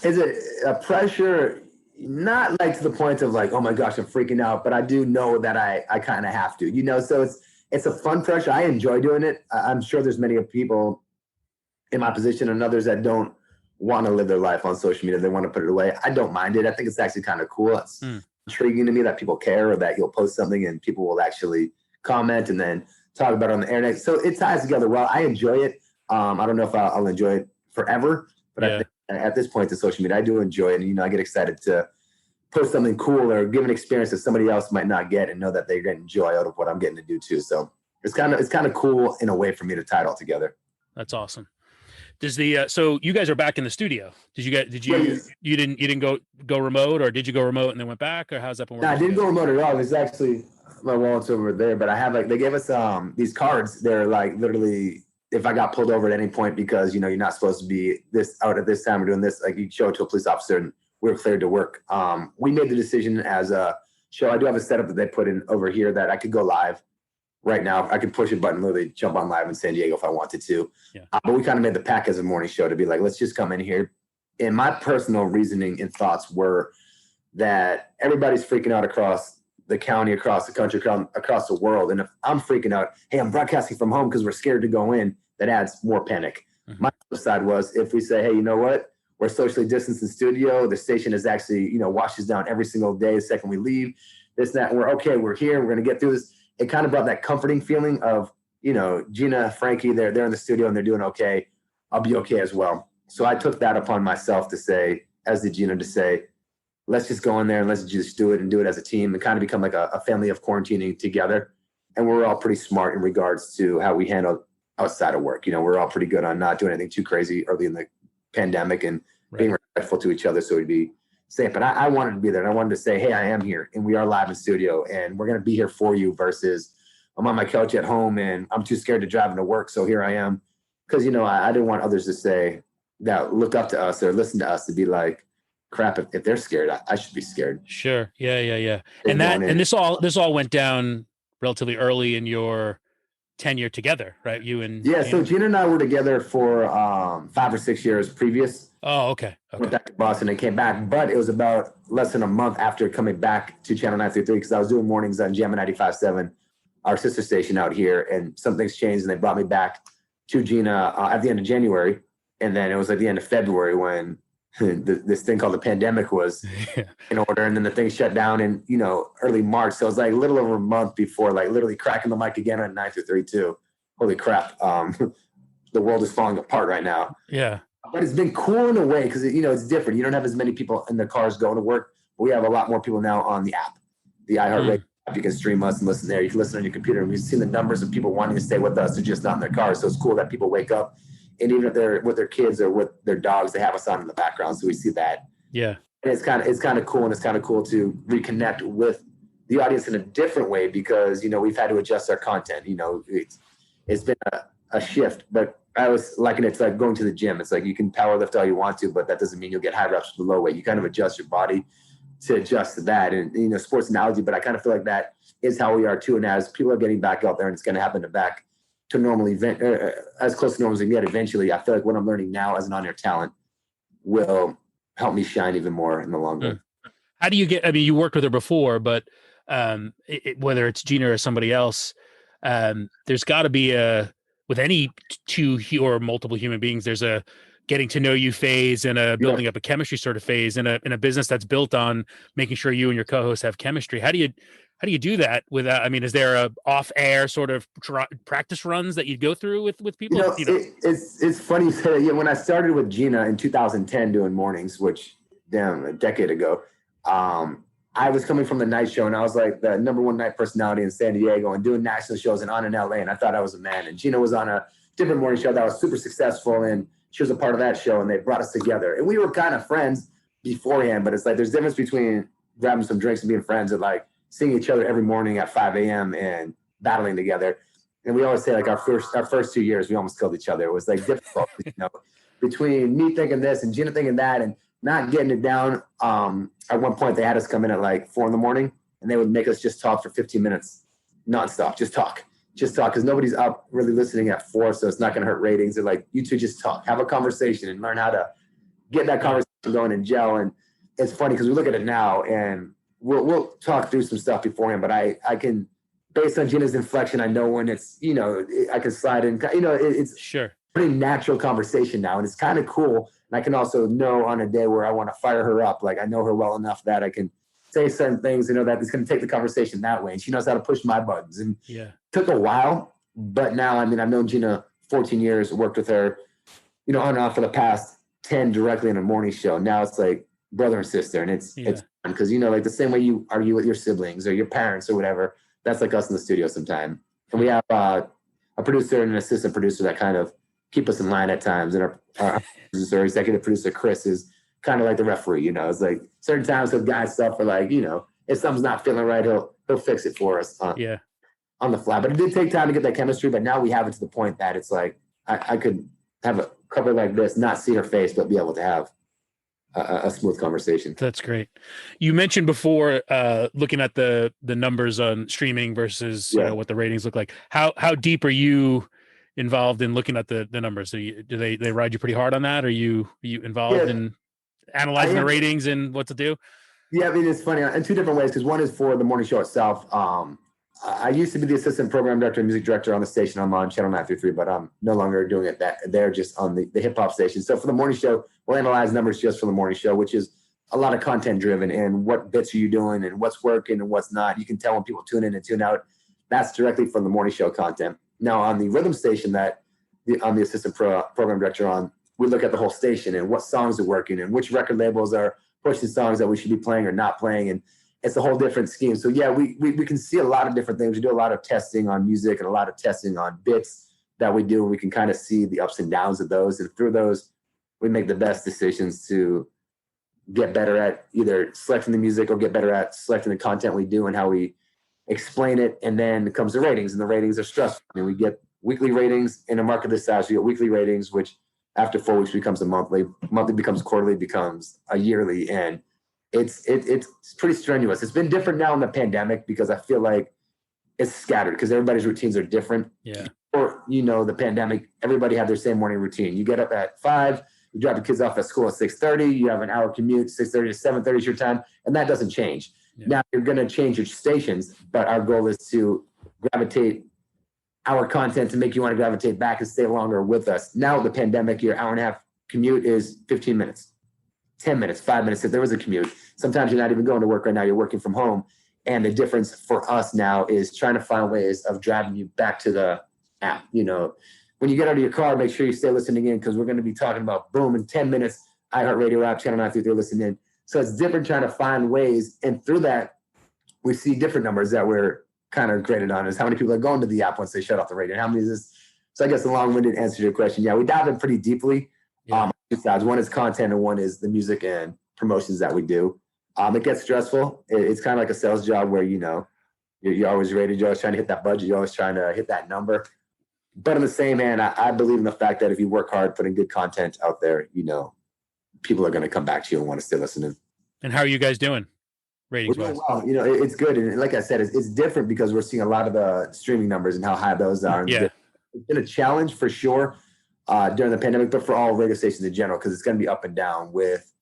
Is it a pressure? Not like to the point of like, oh my gosh, I'm freaking out, but I do know that I kind of have to, so it's a fun pressure. I enjoy doing it. I'm sure there's many people in my position and others that don't want to live their life on social media. They want to put it away. I don't mind it. I think it's actually kind of cool. It's intriguing to me that people care, or that you'll post something and people will actually comment and then talk about it on the internet. So it ties together well. I enjoy it. I don't know if I'll enjoy it forever, but I think at this point, the social media, I do enjoy it. And, I get excited to post something cool or give an experience that somebody else might not get, and know that they're getting joy out of what I'm getting to do too. So it's kind of cool in a way for me to tie it all together. That's awesome. Does so you guys are back in the studio? You didn't go remote, or did you go remote and then went back, or how's that been working? No, I didn't go remote at all. It's actually, my wallet's over there, but I have they gave us these cards. They're like literally, if I got pulled over at any point because you're not supposed to be out at this time or doing this, like you show it to a police officer and we're cleared to work. We made the decision as a show. I do have a setup that they put in over here that I could go live right now. I could push a button, literally jump on live in San Diego if I wanted to. But we kind of made the pack as a morning show to be like, let's just come in here. And my personal reasoning and thoughts were that everybody's freaking out across the county, across the country, across the world. And if I'm freaking out, hey, I'm broadcasting from home because we're scared to go in, that adds more panic. My side was, if we say, hey, you know what? We're socially distanced in studio. The station is actually, washes down every single day the second we leave. This, that, and we're okay. We're here. We're going to get through this. It kind of brought that comforting feeling of, Gina, Frankie, they're in the studio and they're doing okay. I'll be okay as well. So I took that upon myself to say, as did Gina, to say, let's just go in there and let's just do it and do it as a team and kind of become like a family of quarantining together. And we're all pretty smart in regards to how we handle outside of work. You know, we're all pretty good on not doing anything too crazy early in the pandemic and being respectful to each other. So we'd be safe. But I wanted to be there, and I wanted to say, hey, I am here and we are live in studio and we're going to be here for you versus I'm on my couch at home and I'm too scared to drive into work. So here I am. Because, you know, I didn't want others to say that look up to us or listen to us to be like, crap, if they're scared, I should be scared. Sure. Yeah. And this all went down relatively early in your tenure together, right? You and so Gina and I were together for 5 or 6 years previous. Oh, okay. Went back to Boston and came back, but it was about less than a month after coming back to Channel 933 because I was doing mornings on Jammin' 95.7, our sister station out here, and some things changed and they brought me back to Gina at the end of January, and then it was like the end of February when this thing called the pandemic was in order, and then the thing shut down in, you know, early March. So it was like a little over a month before, like literally cracking the mic again on 932. Holy crap. The world is falling apart right now. Yeah. But it's been cool in a way because, you know, it's different. You don't have as many people in their cars going to work, but we have a lot more people now on the app, the iHeartRadio app. You can stream us and listen there. You can listen on your computer, and we've seen the numbers of people wanting to stay with us. They're just not in their cars. So it's cool that people wake up, and even if they're with their kids or with their dogs, they have us on in the background. So we see that. Yeah. And it's kind of cool. And it's kind of cool to reconnect with the audience in a different way because, you know, we've had to adjust our content. You know, it's been a shift, but I was liking it to like going to the gym. It's like you can power lift all you want to, but that doesn't mean you'll get high reps with the low weight. You kind of adjust your body to adjust to that. And, you know, sports analogy, but I kind of feel like that is how we are too. And as people are getting back out there and it's going to happen back to normal event, as close to normal as we get eventually, I feel like what I'm learning now as an on-air talent will help me shine even more in the long run. How do you get, I mean, you worked with her before, but whether it's Gina or somebody else, there's got to be with any two or multiple human beings, there's a getting to know you phase and a building up a chemistry sort of phase in a business that's built on making sure you and your co-hosts have chemistry. How do you do that without, I mean, is there a off air sort of practice runs that you go through with people? You know? It's funny you say that. When I started with Gina in 2010 doing mornings, which a decade ago, I was coming from the night show and I was like the number one night personality in San Diego and doing national shows and on in LA. And I thought I was a man. And Gina was on a different morning show that was super successful. And she was a part of that show and they brought us together. And we were kind of friends beforehand, but it's like, there's a difference between grabbing some drinks and being friends and like seeing each other every morning at 5 a.m. and battling together. And we always say like our first 2 years, we almost killed each other. It was like difficult, you know, between me thinking this and Gina thinking that and not getting it down. At one point they had us come in at like 4 a.m. and they would make us just talk for 15 minutes nonstop. Just talk. Cause nobody's up really listening at 4. So it's not going to hurt ratings. They're like, you two just talk, have a conversation and learn how to get that conversation going and gel. And it's funny because we look at it now and we'll talk through some stuff beforehand, but I can, based on Gina's inflection, I know when it's, you know, I can slide in, you know, it's sure pretty natural conversation now. And it's kind of cool. And I can also know on a day where I want to fire her up, like I know her well enough that I can say certain things, you know, that it's going to take the conversation that way. And she knows how to push my buttons. And it took a while, but now, I mean, I've known Gina 14 years, worked with her, you know, on and off for the past 10 directly in a morning show. Now it's like brother and sister. And it's fun because, you know, like the same way you argue with your siblings or your parents or whatever, that's like us in the studio sometime. And we have a producer and an assistant producer that kind of keep us in line at times. And our producer, executive producer, Chris, is kind of like the referee, you know. It's like certain times he'll guide stuff for like, you know, if something's not feeling right, he'll fix it for us on the fly. But it did take time to get that chemistry, but now we have it to the point that it's like I could have a cover like this, not see her face, but be able to have a smooth conversation. That's great. You mentioned before looking at the numbers on streaming versus you know, what the ratings look like. How deep are you involved in looking at the numbers? Do they ride you pretty hard on that? Are you involved in analyzing the ratings and what to do? Yeah, I mean, it's funny in two different ways because one is for the morning show itself. I used to be the assistant program director and music director on the station. I'm on Channel 933, but I'm no longer doing it they're just on the hip hop station. So for the morning show, we'll analyze numbers just for the morning show, which is a lot of content driven and what bits are you doing and what's working and what's not. You can tell when people tune in and tune out. That's directly from the morning show content. Now on the rhythm station that I'm the assistant program director on, we look at the whole station and what songs are working and which record labels are push the songs that we should be playing or not playing. And it's a whole different scheme. So yeah, we can see a lot of different things. We do a lot of testing on music and a lot of testing on bits that we do. We can kind of see the ups and downs of those. And through those, we make the best decisions to get better at either selecting the music or get better at selecting the content we do and how we explain it. And then comes the ratings, and the ratings are stressful. I mean, we get weekly ratings in a market this size. We get weekly ratings, which after 4 weeks becomes a monthly becomes quarterly, becomes a yearly. And it's pretty strenuous. It's been different now in the pandemic because I feel like it's scattered because everybody's routines are different. Yeah. Or, the pandemic, everybody had their same morning routine. You get up at 5, you drop the kids off at school at 6:30, you have an hour commute, 6:30 to 7:30 is your time, and that doesn't change. Yeah. Now you're going to change your stations, but our goal is to gravitate our content to make you want to gravitate back and stay longer with us. Now the pandemic, your hour and a half commute is 15 minutes, 10 minutes, 5 minutes if there was a commute. Sometimes you're not even going to work right now, you're working from home. And the difference for us now is trying to find ways of driving you back to the app. When you get out of your car, make sure you stay listening in because we're going to be talking about, boom, in 10 minutes, iHeartRadio app, Channel 933, listening in. So it's different trying to find ways. And through that, we see different numbers that we're kind of graded on is how many people are going to the app once they shut off the radio. How many is this? So I guess a long-winded answer to your question. Yeah, we dive in pretty deeply. Yeah. Two sides. One is content and one is the music and promotions that we do. It gets stressful. It's kind of like a sales job where, you're always rated, you're always trying to hit that budget, you're always trying to hit that number. But on the same hand, I believe in the fact that if you work hard, putting good content out there, people are going to come back to you and want to stay listening. And how are you guys doing ratings-wise? Well, it's good. And like I said, it's different because we're seeing a lot of the streaming numbers and how high those are. Yeah. It's been a challenge for sure during the pandemic, but for all radio stations in general, because it's going to be up and down with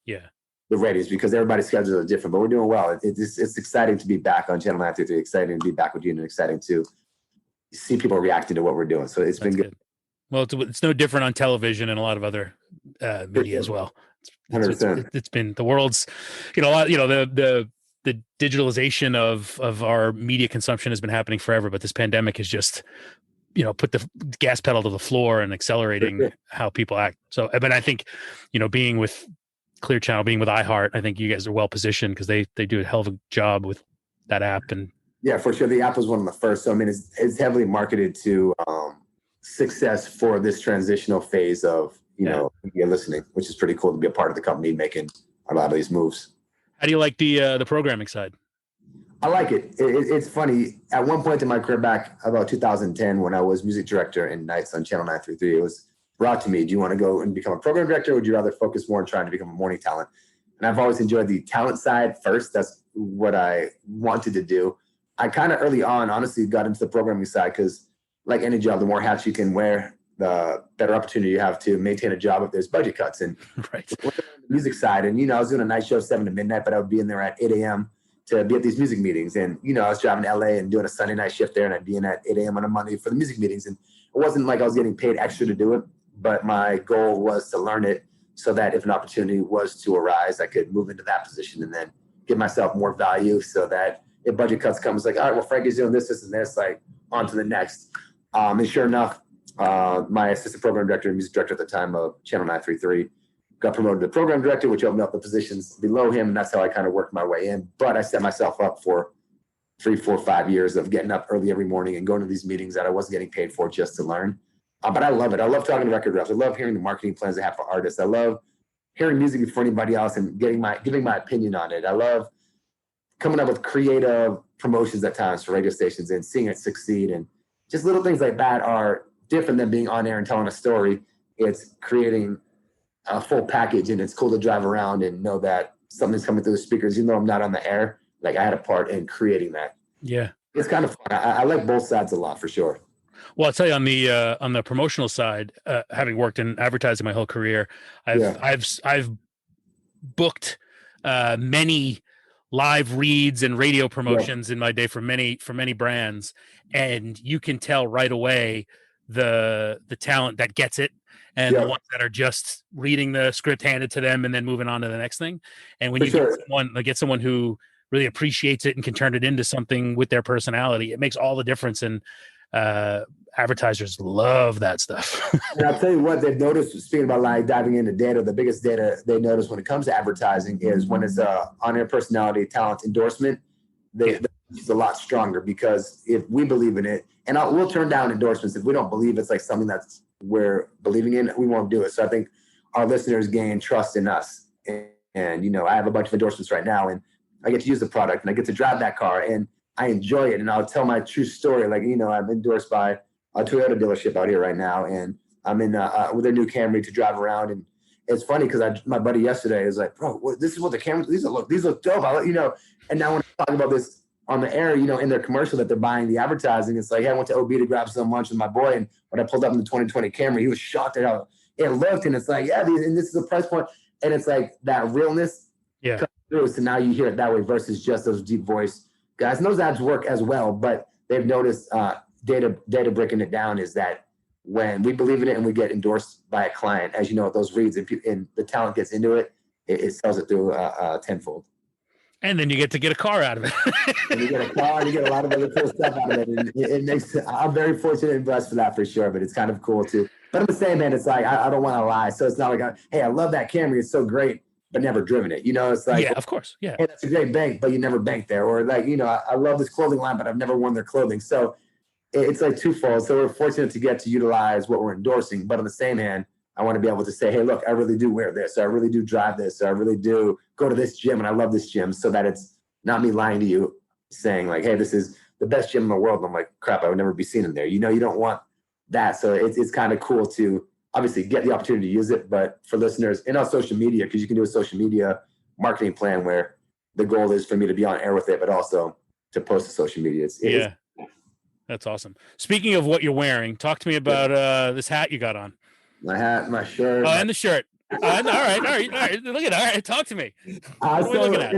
the ratings because everybody's schedules are different. But we're doing well. It's exciting to be back on Channel 933, exciting to be back with you, and exciting to see people reacting to what we're doing. So it's been good. Well, it's no different on television and a lot of other media as well. 100%. It's been the world's, a lot. The digitalization of our media consumption has been happening forever, but this pandemic has just, put the gas pedal to the floor and accelerating how people act. So, but I think, being with Clear Channel, being with iHeart, I think you guys are well positioned because they do a hell of a job with that app. And yeah, for sure. The app was one of the first. So, I mean, it's heavily marketed to success for this transitional phase of, media listening, which is pretty cool to be a part of the company making a lot of these moves. How do you like the programming side? I like it. It's funny. At one point in my career back about 2010, when I was music director in nights on Channel 933, it was brought to me, do you want to go and become a program director, or would you rather focus more on trying to become a morning talent? And I've always enjoyed the talent side first. That's what I wanted to do. I kind of early on, honestly, got into the programming side because like any job, the more hats you can wear, the better opportunity you have to maintain a job if there's budget cuts. And right. The music side, and I was doing a night show 7 to midnight, but I would be in there at 8 a.m. to be at these music meetings. And I was driving to LA and doing a Sunday night shift there, and I'd be in at 8 a.m. on a Monday for the music meetings. And it wasn't like I was getting paid extra to do it, but my goal was to learn it so that if an opportunity was to arise, I could move into that position and then give myself more value so that if budget cuts come, it's like, all right, well, Frankie's doing this, and this, like on to the next. And sure enough, my assistant program director and music director at the time of Channel 933 got promoted to program director, which opened up the positions below him. And that's how I kind of worked my way in. But I set myself up for 3, 4, 5 years of getting up early every morning and going to these meetings that I wasn't getting paid for just to learn. But I love it. I love talking to record reps. I love hearing the marketing plans they have for artists. I love hearing music before anybody else and giving my opinion on it. I love coming up with creative promotions at times for radio stations and seeing it succeed. And just little things like that are different than being on air and telling a story. It's creating a full package, and it's cool to drive around and know that something's coming through the speakers, even though I'm not on the air. Like I had a part in creating that. Yeah. It's kind of fun. I like both sides a lot for sure. Well, I'll tell you on the promotional side, having worked in advertising my whole career, I've booked many live reads and radio promotions in my day for many brands, and you can tell right away the talent that gets it and the ones that are just reading the script handed to them and then moving on to the next thing. And when get someone who really appreciates it and can turn it into something with their personality, it makes all the difference. And Advertisers love that stuff. And I'll tell you what they've noticed, speaking about like diving into data, the biggest data they notice when it comes to advertising is when it's a on-air personality talent endorsement, it's a lot stronger, because if we believe in it, and we'll turn down endorsements if we don't believe it's like something that's we're believing in, we won't do it. So I think our listeners gain trust in us. And you know, I have a bunch of endorsements right now, and I get to use the product and I get to drive that car and I enjoy it. And I'll tell my true story. Like, you know, I'm endorsed by a Toyota dealership out here right now, and I'm in with their new Camry to drive around. And it's funny because my buddy yesterday is like, bro, this is what the Camry, these look dope. I'll let you know. And now when I talk about this on the air, you know, in their commercial that they're buying the advertising, it's like, hey, I went to OB to grab some lunch with my boy, and when I pulled up in the 2020 Camry, he was shocked at how it looked. And it's like, yeah, and this is a price point. And it's like that realness comes through. So now you hear it that way versus just those deep voice guys. And those ads work as well, but they've noticed data breaking it down is that when we believe in it and we get endorsed by a client, as you know, those reads and the talent gets into it, it sells it through tenfold. And then you get to get a car out of it. And you get a car, and you get a lot of other cool stuff out of it. And it makes, I'm very fortunate and blessed for that, for sure. But it's kind of cool too. But I'm the same, man. It's like, I don't want to lie. So it's not like, hey, I love that Camry. It's so great, but never driven it. You know, it's like, yeah, of course. Yeah. Hey, that's a great bank, but you never banked there. Or like, you know, I love this clothing line, but I've never worn their clothing. So it's like twofold. So we're fortunate to get to utilize what we're endorsing. But on the same hand, I want to be able to say, hey, look, I really do wear this. Or I really do drive this. Or I really do go to this gym, and I love this gym, so that it's not me lying to you saying like, hey, this is the best gym in the world. And I'm like, crap, I would never be seen in there. You know, you don't want that. So it's kind of cool to obviously get the opportunity to use it. But for listeners, and on social media, because you can do a social media marketing plan where the goal is for me to be on air with it, but also to post to social media. It's that's awesome. Speaking of what you're wearing, talk to me about this hat you got on. My hat, my shirt. Oh, and the shirt. All right. Look at it. All right, talk to me. What are we looking at?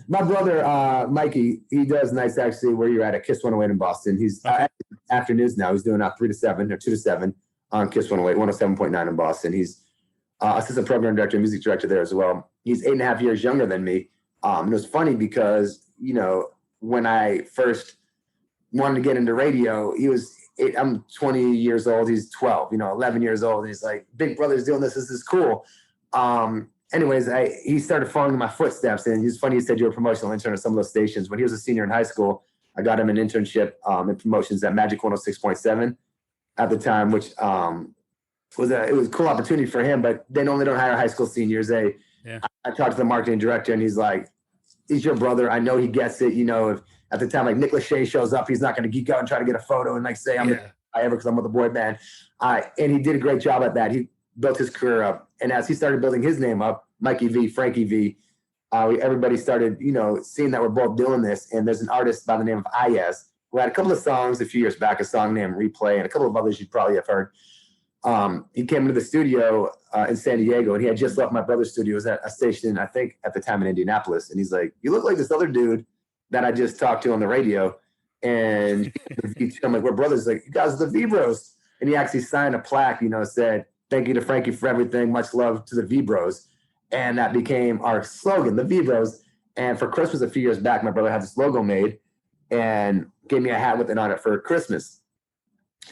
My brother, Mikey, he does nights actually where you're at Kiss 108 in Boston. He's afternoons now. He's doing 3 to 7 or 2 to 7 on Kiss 108, 107.9 in Boston. He's assistant program director, music director there as well. He's 8.5 years younger than me. And it was funny because, you know, when I first wanted to get into radio, I'm 20 years old. He's 12, 11 years old. And he's like, big brother's doing this. This is cool. Anyways, he started following in my footsteps. And it's funny, he said you were a promotional intern at some of those stations. When he was a senior in high school, I got him an internship in promotions at Magic 106.7 at the time, which it was a cool opportunity for him. But they normally don't hire high school seniors. I talked to the marketing director, and he's like, he's your brother. I know he gets it. If at the time, like Nick Lachey shows up, he's not going to geek out and try to get a photo and like say I'm because I'm with the boy band. And he did a great job at that. He built his career up. And as he started building his name up, Mikey V, Frankie V, everybody started, seeing that we're both doing this. And there's an artist by the name of Ayaz who had a couple of songs a few years back, a song named Replay, and a couple of others you probably have heard. He came into the studio in San Diego, and he had just left my brother's studio. It was at a station, I think, at the time in Indianapolis. And he's like, you look like this other dude that I just talked to on the radio. And I'm like, we're brothers. Like, you guys are the V-Bros. And he actually signed a plaque, said, thank you to Frankie for everything. Much love to the V-Bros. And that became our slogan, the V-Bros. And for Christmas a few years back, my brother had this logo made and gave me a hat with it on it for Christmas.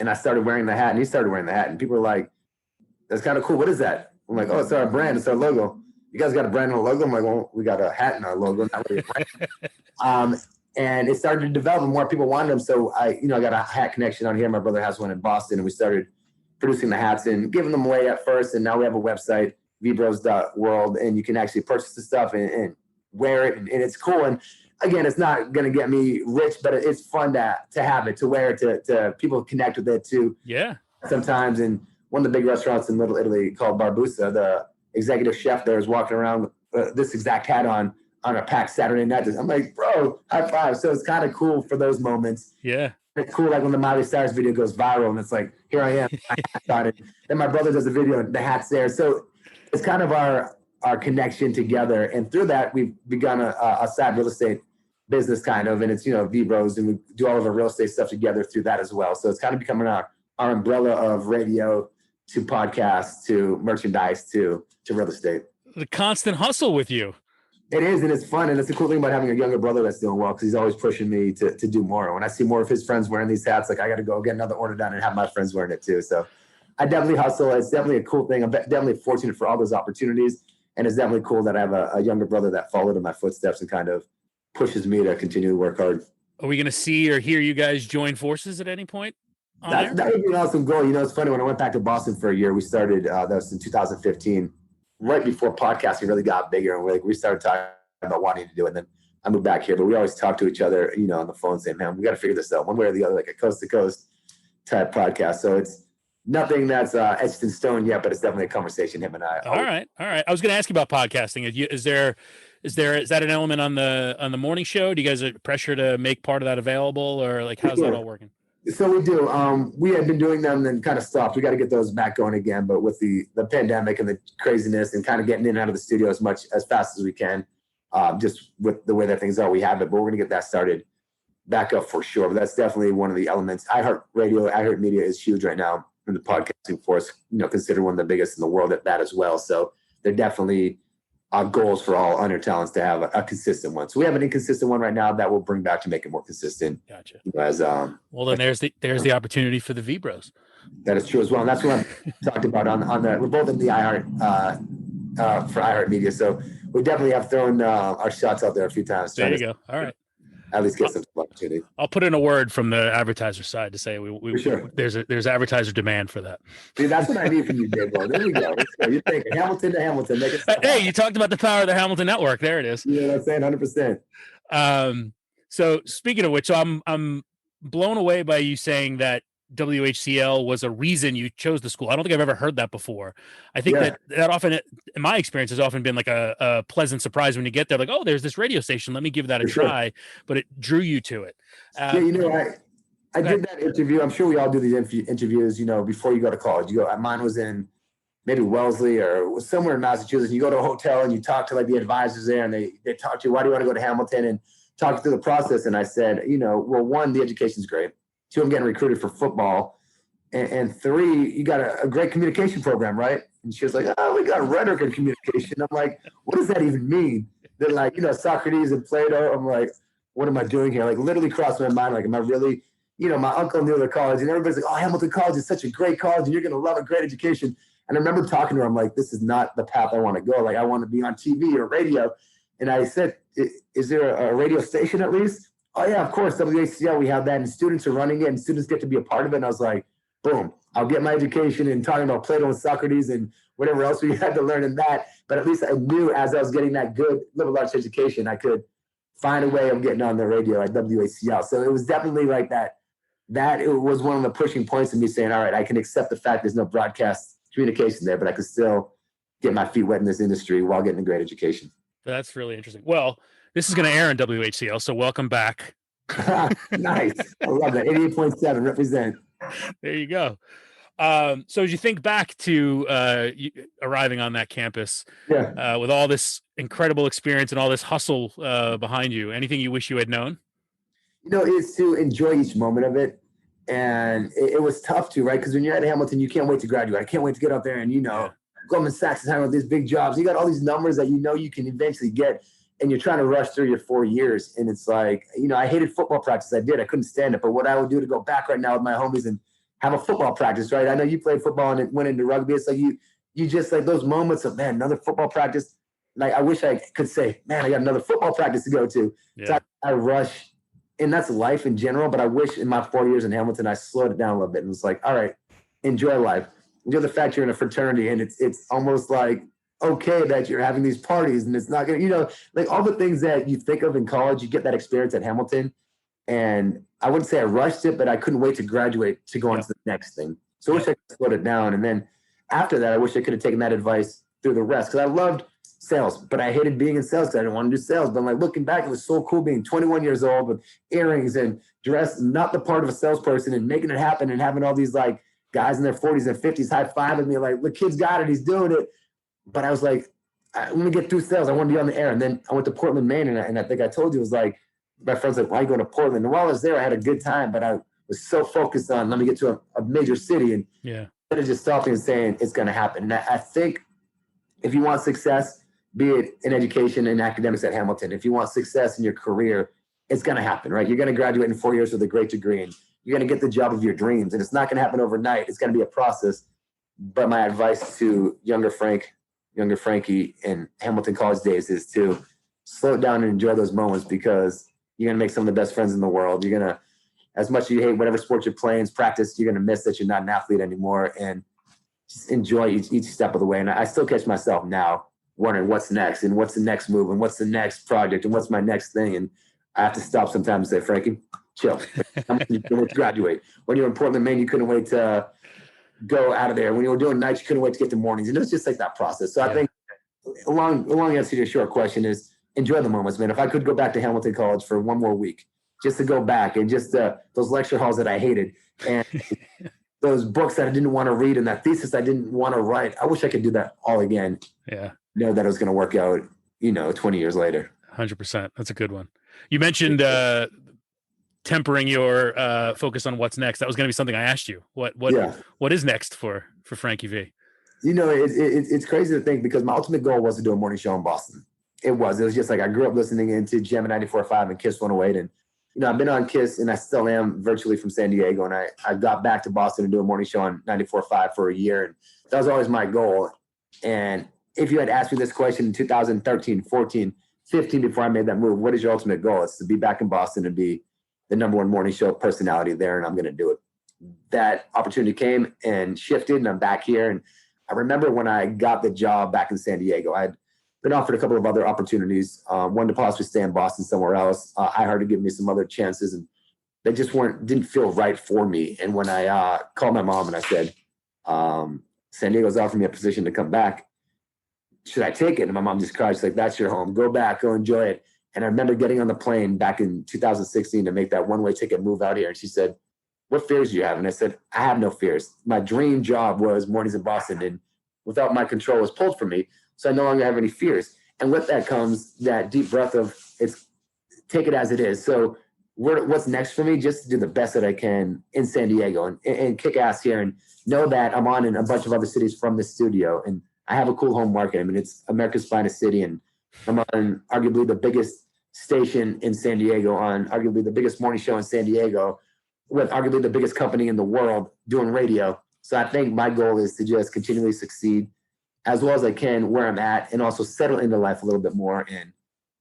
And I started wearing the hat, and he started wearing the hat. And people were like, that's kind of cool. What is that? I'm like, oh, it's our brand. It's our logo. You guys got a brand and a logo? I'm like, well, we got a hat in our logo, not really a brand. And it started to develop, and more people wanted them. So I got a hat connection on here. My brother has one in Boston, and we started producing the hats and giving them away at first. And now we have a website, vbros.world, and you can actually purchase the stuff and wear it. And it's cool. And again, it's not going to get me rich, but it's fun to have it, to wear it, to people connect with it too. Yeah. Sometimes in one of the big restaurants in Little Italy called Barbusa, the executive chef there is walking around with this exact hat on a packed Saturday night. I'm like, bro, high five. So it's kind of cool for those moments. Yeah. It's cool, like when the Miley Cyrus video goes viral, and it's like, here I am. Then my brother does a video, and the hat's there. So it's kind of our connection together. And through that, we've begun a side real estate business kind of, and it's, V-Bros, and we do all of our real estate stuff together through that as well. So it's kind of becoming our umbrella of radio to podcasts to merchandise to real estate. The constant hustle with you. It is, and it's fun, and it's the cool thing about having a younger brother that's doing well because he's always pushing me to do more. When I see more of his friends wearing these hats, like I got to go get another order done and have my friends wearing it too. So I definitely hustle. It's definitely a cool thing. I'm definitely fortunate for all those opportunities, and it's definitely cool that I have a younger brother that followed in my footsteps and kind of pushes me to continue to work hard. Are we going to see or hear you guys join forces at any point? That would be an awesome goal. You know, it's funny, when I went back to Boston for a year, we started, that was in 2015, right before podcasting really got bigger, and we started talking about wanting to do it. And then I moved back here, but we always talk to each other, you know, on the phone saying, man, we got to figure this out one way or the other, like a coast to coast type podcast. So it's nothing that's etched in stone yet, but it's definitely a conversation him and I. All right. I was going to ask you about podcasting. Is that an element on the morning show? Do you guys have pressure to make part of that available, or like how's that all working? So we do. We had been doing them, then kind of stopped. We got to get those back going again. But with the pandemic and the craziness and kind of getting in and out of the studio as fast as we can, just with the way that things are, we have it. But we're going to get that started back up for sure. But that's definitely one of the elements. iHeartMedia is huge right now in the podcasting force. You know, considered one of the biggest in the world at that as well. So they're definitely goals for all under talents to have a consistent one. So we have an inconsistent one right now that we'll bring back to make it more consistent. Gotcha. As well, then there's the opportunity for the V Bros. That is true as well, and that's what I talked about on the. We're both in the iHeart for iHeartMedia, so we definitely have thrown our shots out there a few times. There you go. All right. At least get some opportunity. I'll put in a word from the advertiser side to say there's advertiser demand for that. See, that's what I need from you, J-Bo. There we go. So you're thinking Hamilton to Hamilton. Make it hey, you talked about the power of the Hamilton Network. There it is. You know what I'm saying? 100%. So speaking of which, I'm blown away by you saying that WHCL was a reason you chose the school. I don't think I've ever heard that before. I think that often, in my experience, has often been like a pleasant surprise when you get there, like, oh, there's this radio station. Let me give that a try. Sure. But it drew you to it. Yeah, you know, I did that interview. I'm sure we all do these interviews, you know, before you go to college. Mine was in maybe Wellesley or somewhere in Massachusetts. You go to a hotel and you talk to like the advisors there, and they talk to you, why do you want to go to Hamilton, and talk you through the process. And I said, you know, well, one, the education's great. Two, I'm getting recruited for football. And three, you got a great communication program, right? And she was like, oh, we got rhetoric and communication. I'm like, what does that even mean? They're like, you know, Socrates and Plato. I'm like, what am I doing here? Like, literally crossed my mind. Like, am I really, you know, my uncle knew the college, and everybody's like, oh, Hamilton College is such a great college, and you're going to love a great education. And I remember talking to her. I'm like, this is not the path I want to go. Like, I want to be on TV or radio. And I said, is there a radio station at least? Oh, yeah, of course. WHCL, we have that, and students are running it, and students get to be a part of it. And I was like, boom, I'll get my education in talking about Plato and Socrates and whatever else we had to learn in that. But at least I knew as I was getting that good liberal arts education, I could find a way of getting on the radio at WHCL. So it was definitely like that. That it was one of the pushing points of me saying, all right, I can accept the fact there's no broadcast communication there, but I could still get my feet wet in this industry while getting a great education. That's really interesting. Well, this is going to air on WHCL, so welcome back. Nice. I love that. 88.7, represent. There you go. So as you think back to arriving on that campus, with all this incredible experience and all this hustle behind you, anything you wish you had known? You know, it's to enjoy each moment of it. And it was tough too, right? Because when you're at Hamilton, you can't wait to graduate. I can't wait to get out there and, you know, Goldman Sachs is having these big jobs. You got all these numbers that you know you can eventually get, and you're trying to rush through your 4 years. And it's like, you know, I hated football practice. I couldn't stand it. But what I would do to go back right now with my homies and have a football practice, right? I know you played football and it went into rugby. It's like you just like those moments of, man, another football practice. Like, I wish I could say, man, I got another football practice to go to. Yeah. So I rush, and that's life in general. But I wish in my 4 years in Hamilton, I slowed it down a little bit and was like, all right, enjoy life. Enjoy the fact you're in a fraternity, and it's almost like okay that you're having these parties, and it's not gonna, you know, like all the things that you think of in college, you get that experience at Hamilton. And I wouldn't say I rushed it, but I couldn't wait to graduate to go on to the next thing. So I wish I could slow it down. And then after that, I wish I could have taken that advice through the rest, because I loved sales, but I hated being in sales because I didn't want to do sales. But like looking back, it was so cool being 21 years old with earrings and dressed, not the part of a salesperson, and making it happen and having all these like guys in their 40s and 50s high-fiving me like, the kid's got it, he's doing it. But I was like, let me get through sales. I want to be on the air. And then I went to Portland, Maine, and I think I told you, it was like, my friend's like, why are you going to Portland? And while I was there, I had a good time, but I was so focused on, let me get to a major city. And instead of just stopping and saying, it's going to happen. And I think if you want success, be it in education and academics at Hamilton. If you want success in your career, it's going to happen, right? You're going to graduate in 4 years with a great degree, and you're going to get the job of your dreams. And it's not going to happen overnight. It's going to be a process. But my advice to younger Frankie in Hamilton College days is to slow it down and enjoy those moments, because you're going to make some of the best friends in the world. You're going to, as much as you hate whatever sport you're playing, practice, you're going to miss that you're not an athlete anymore, and just enjoy each step of the way. And I still catch myself now wondering what's next, and what's the next move, and what's the next project, and what's my next thing. And I have to stop sometimes and say, Frankie, chill. You couldn't wait to graduate. When you were in Portland, Maine, you couldn't wait to go out of there. When you were doing nights, you couldn't wait to get to mornings. And it was just like that process. So I think a long answer to your short question is enjoy the moments, man. If I could go back to Hamilton College for one more week, just to go back, and just those lecture halls that I hated, and those books that I didn't want to read, and that thesis I didn't want to write, I wish I could do that all again. Yeah. Know that it was going to work out, 20 years later. 100%. That's a good one. You mentioned tempering your focus on what's next. That was going to be something I asked you. What is next for Frankie V? It's crazy to think, because my ultimate goal was to do a morning show in Boston. It was just like, I grew up listening into Jam 94.5 and Kiss 108. And, I've been on Kiss, and I still am virtually from San Diego. And I got back to Boston to do a morning show on 94.5 for a year. And that was always my goal. And if you had asked me this question in 2013, 14, 15, before I made that move, what is your ultimate goal? It's to be back in Boston and be the number one morning show personality there, and I'm going to do it. That opportunity came and shifted, and I'm back here. And I remember when I got the job back in San Diego, I'd been offered a couple of other opportunities, one to possibly stay in Boston somewhere else. iHeart to give me some other chances, and they just didn't feel right for me. And when I called my mom and I said, San Diego's offered me a position to come back, should I take it? And my mom just cried. She's like, that's your home. Go back, go enjoy it. And I remember getting on the plane back in 2016 to make that one-way ticket move out here. And she said, what fears do you have? And I said, I have no fears. My dream job was mornings in Boston, and without my control was pulled from me. So I no longer have any fears. And with that comes that deep breath of take it as it is. So what's next for me? Just to do the best that I can in San Diego and kick ass here, and know that I'm on in a bunch of other cities from the studio. And I have a cool home market. I mean, it's America's finest city, and I'm on arguably the biggest station in San Diego, on arguably the biggest morning show in San Diego, with arguably the biggest company in the world doing radio. So I think my goal is to just continually succeed as well as I can where I'm at, and also settle into life a little bit more, and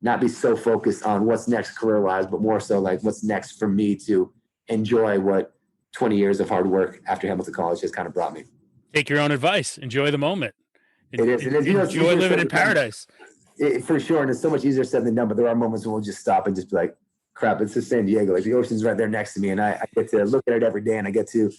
not be so focused on what's next career-wise, but more so like what's next for me to enjoy what 20 years of hard work after Hamilton College has kind of brought me. Take your own advice. Enjoy the moment. It is. Enjoy living in paradise. For sure. And it's so much easier said than done, but there are moments when we'll just stop and just be like, crap, it's just San Diego. Like, the ocean's right there next to me, and I get to look at it every day, and I get to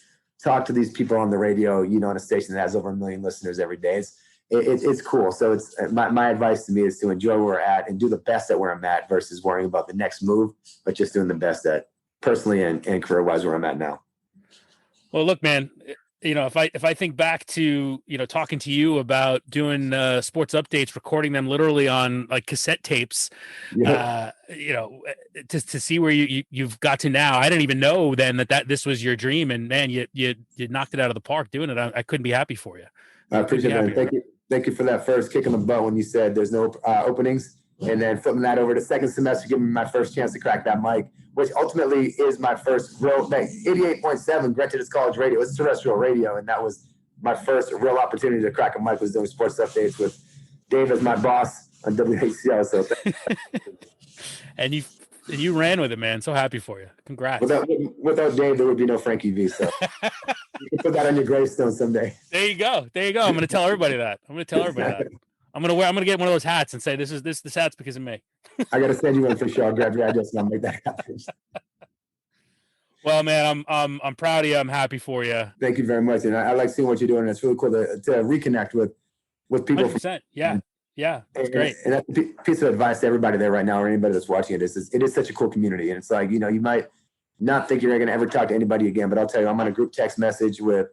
talk to these people on the radio, on a station that has over 1 million listeners every day. It's cool. So it's my advice to me is to enjoy where we're at and do the best at where I'm at, versus worrying about the next move, but just doing the best at personally and career-wise where I'm at now. Well, look, man, if I think back to, talking to you about doing sports updates, recording them literally on like cassette tapes, to see where you've got to now. I didn't even know then that this was your dream, and man, you knocked it out of the park doing it. I couldn't be happy for you. I appreciate it. Thank you for that first kick in the butt when you said there's no openings, and then flipping that over to second semester, giving me my first chance to crack that mic, which ultimately is my first real, 88.7, granted it's college radio, it's terrestrial radio, and that was my first real opportunity to crack a mic, was doing sports updates with Dave as my boss on WHCL. So and you ran with it, man. So happy for you. Congrats. Without Dave, there would be no Frankie V. So you can put that on your gravestone someday. There you go. I'm going to tell everybody that. I'm going to get one of those hats and say, this hat's because of me. I got to send you one for sure. I'll grab your address and I'll make that happen. Well, man, I'm proud of you. I'm happy for you. Thank you very much. And I like seeing what you're doing. And it's really cool to reconnect with people. 100%. Yeah. It's great. And that's a piece of advice to everybody there right now, or anybody that's watching it, is it is such a cool community. And it's like, you might not think you're going to ever talk to anybody again, but I'll tell you, I'm on a group text message with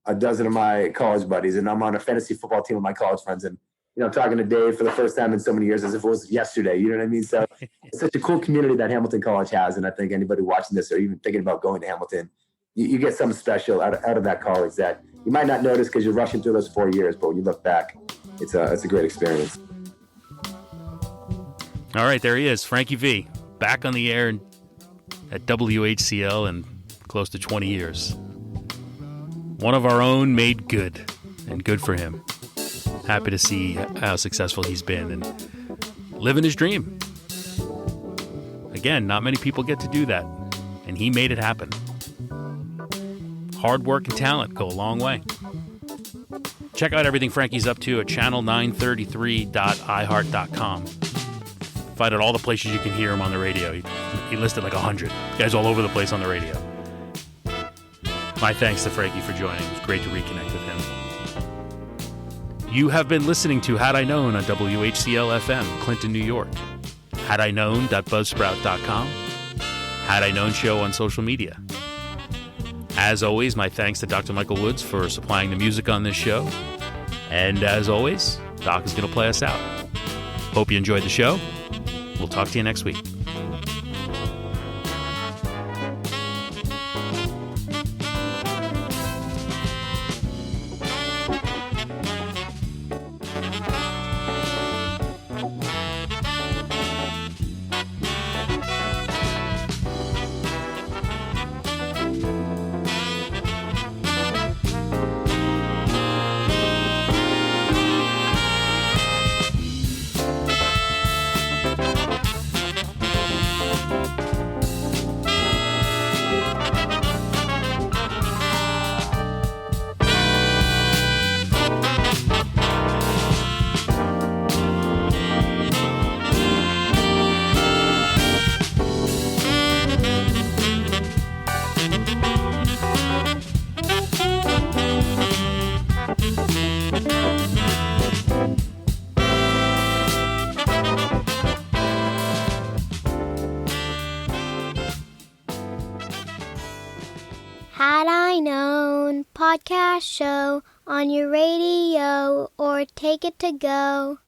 a dozen of my college buddies, and I'm on a fantasy football team with my college friends. And, I'm talking to Dave for the first time in so many years as if it was yesterday. You know what I mean? So it's such a cool community that Hamilton College has. And I think anybody watching this or even thinking about going to Hamilton, you get something special out of that college that you might not notice because you're rushing through those 4 years. But when you look back, it's a great experience. All right, there he is, Frankie V, back on the air at WHCL in close to 20 years. One of our own made good, and good for him. Happy to see how successful he's been and living his dream. Again, not many people get to do that, and he made it happen. Hard work and talent go a long way. Check out everything Frankie's up to at channel933.iheart.com. Find out all the places you can hear him on the radio. He listed like 100. The guy's all over the place on the radio. My thanks to Frankie for joining. It was great to reconnect with him. You have been listening to Had I Known on WHCL FM, Clinton, New York. HadIKnown.buzzsprout.com. Had I Known Show on social media. As always, my thanks to Dr. Michael Woods for supplying the music on this show. And as always, Doc is going to play us out. Hope you enjoyed the show. We'll talk to you next week. Had I Known podcast show on your radio or take it to go.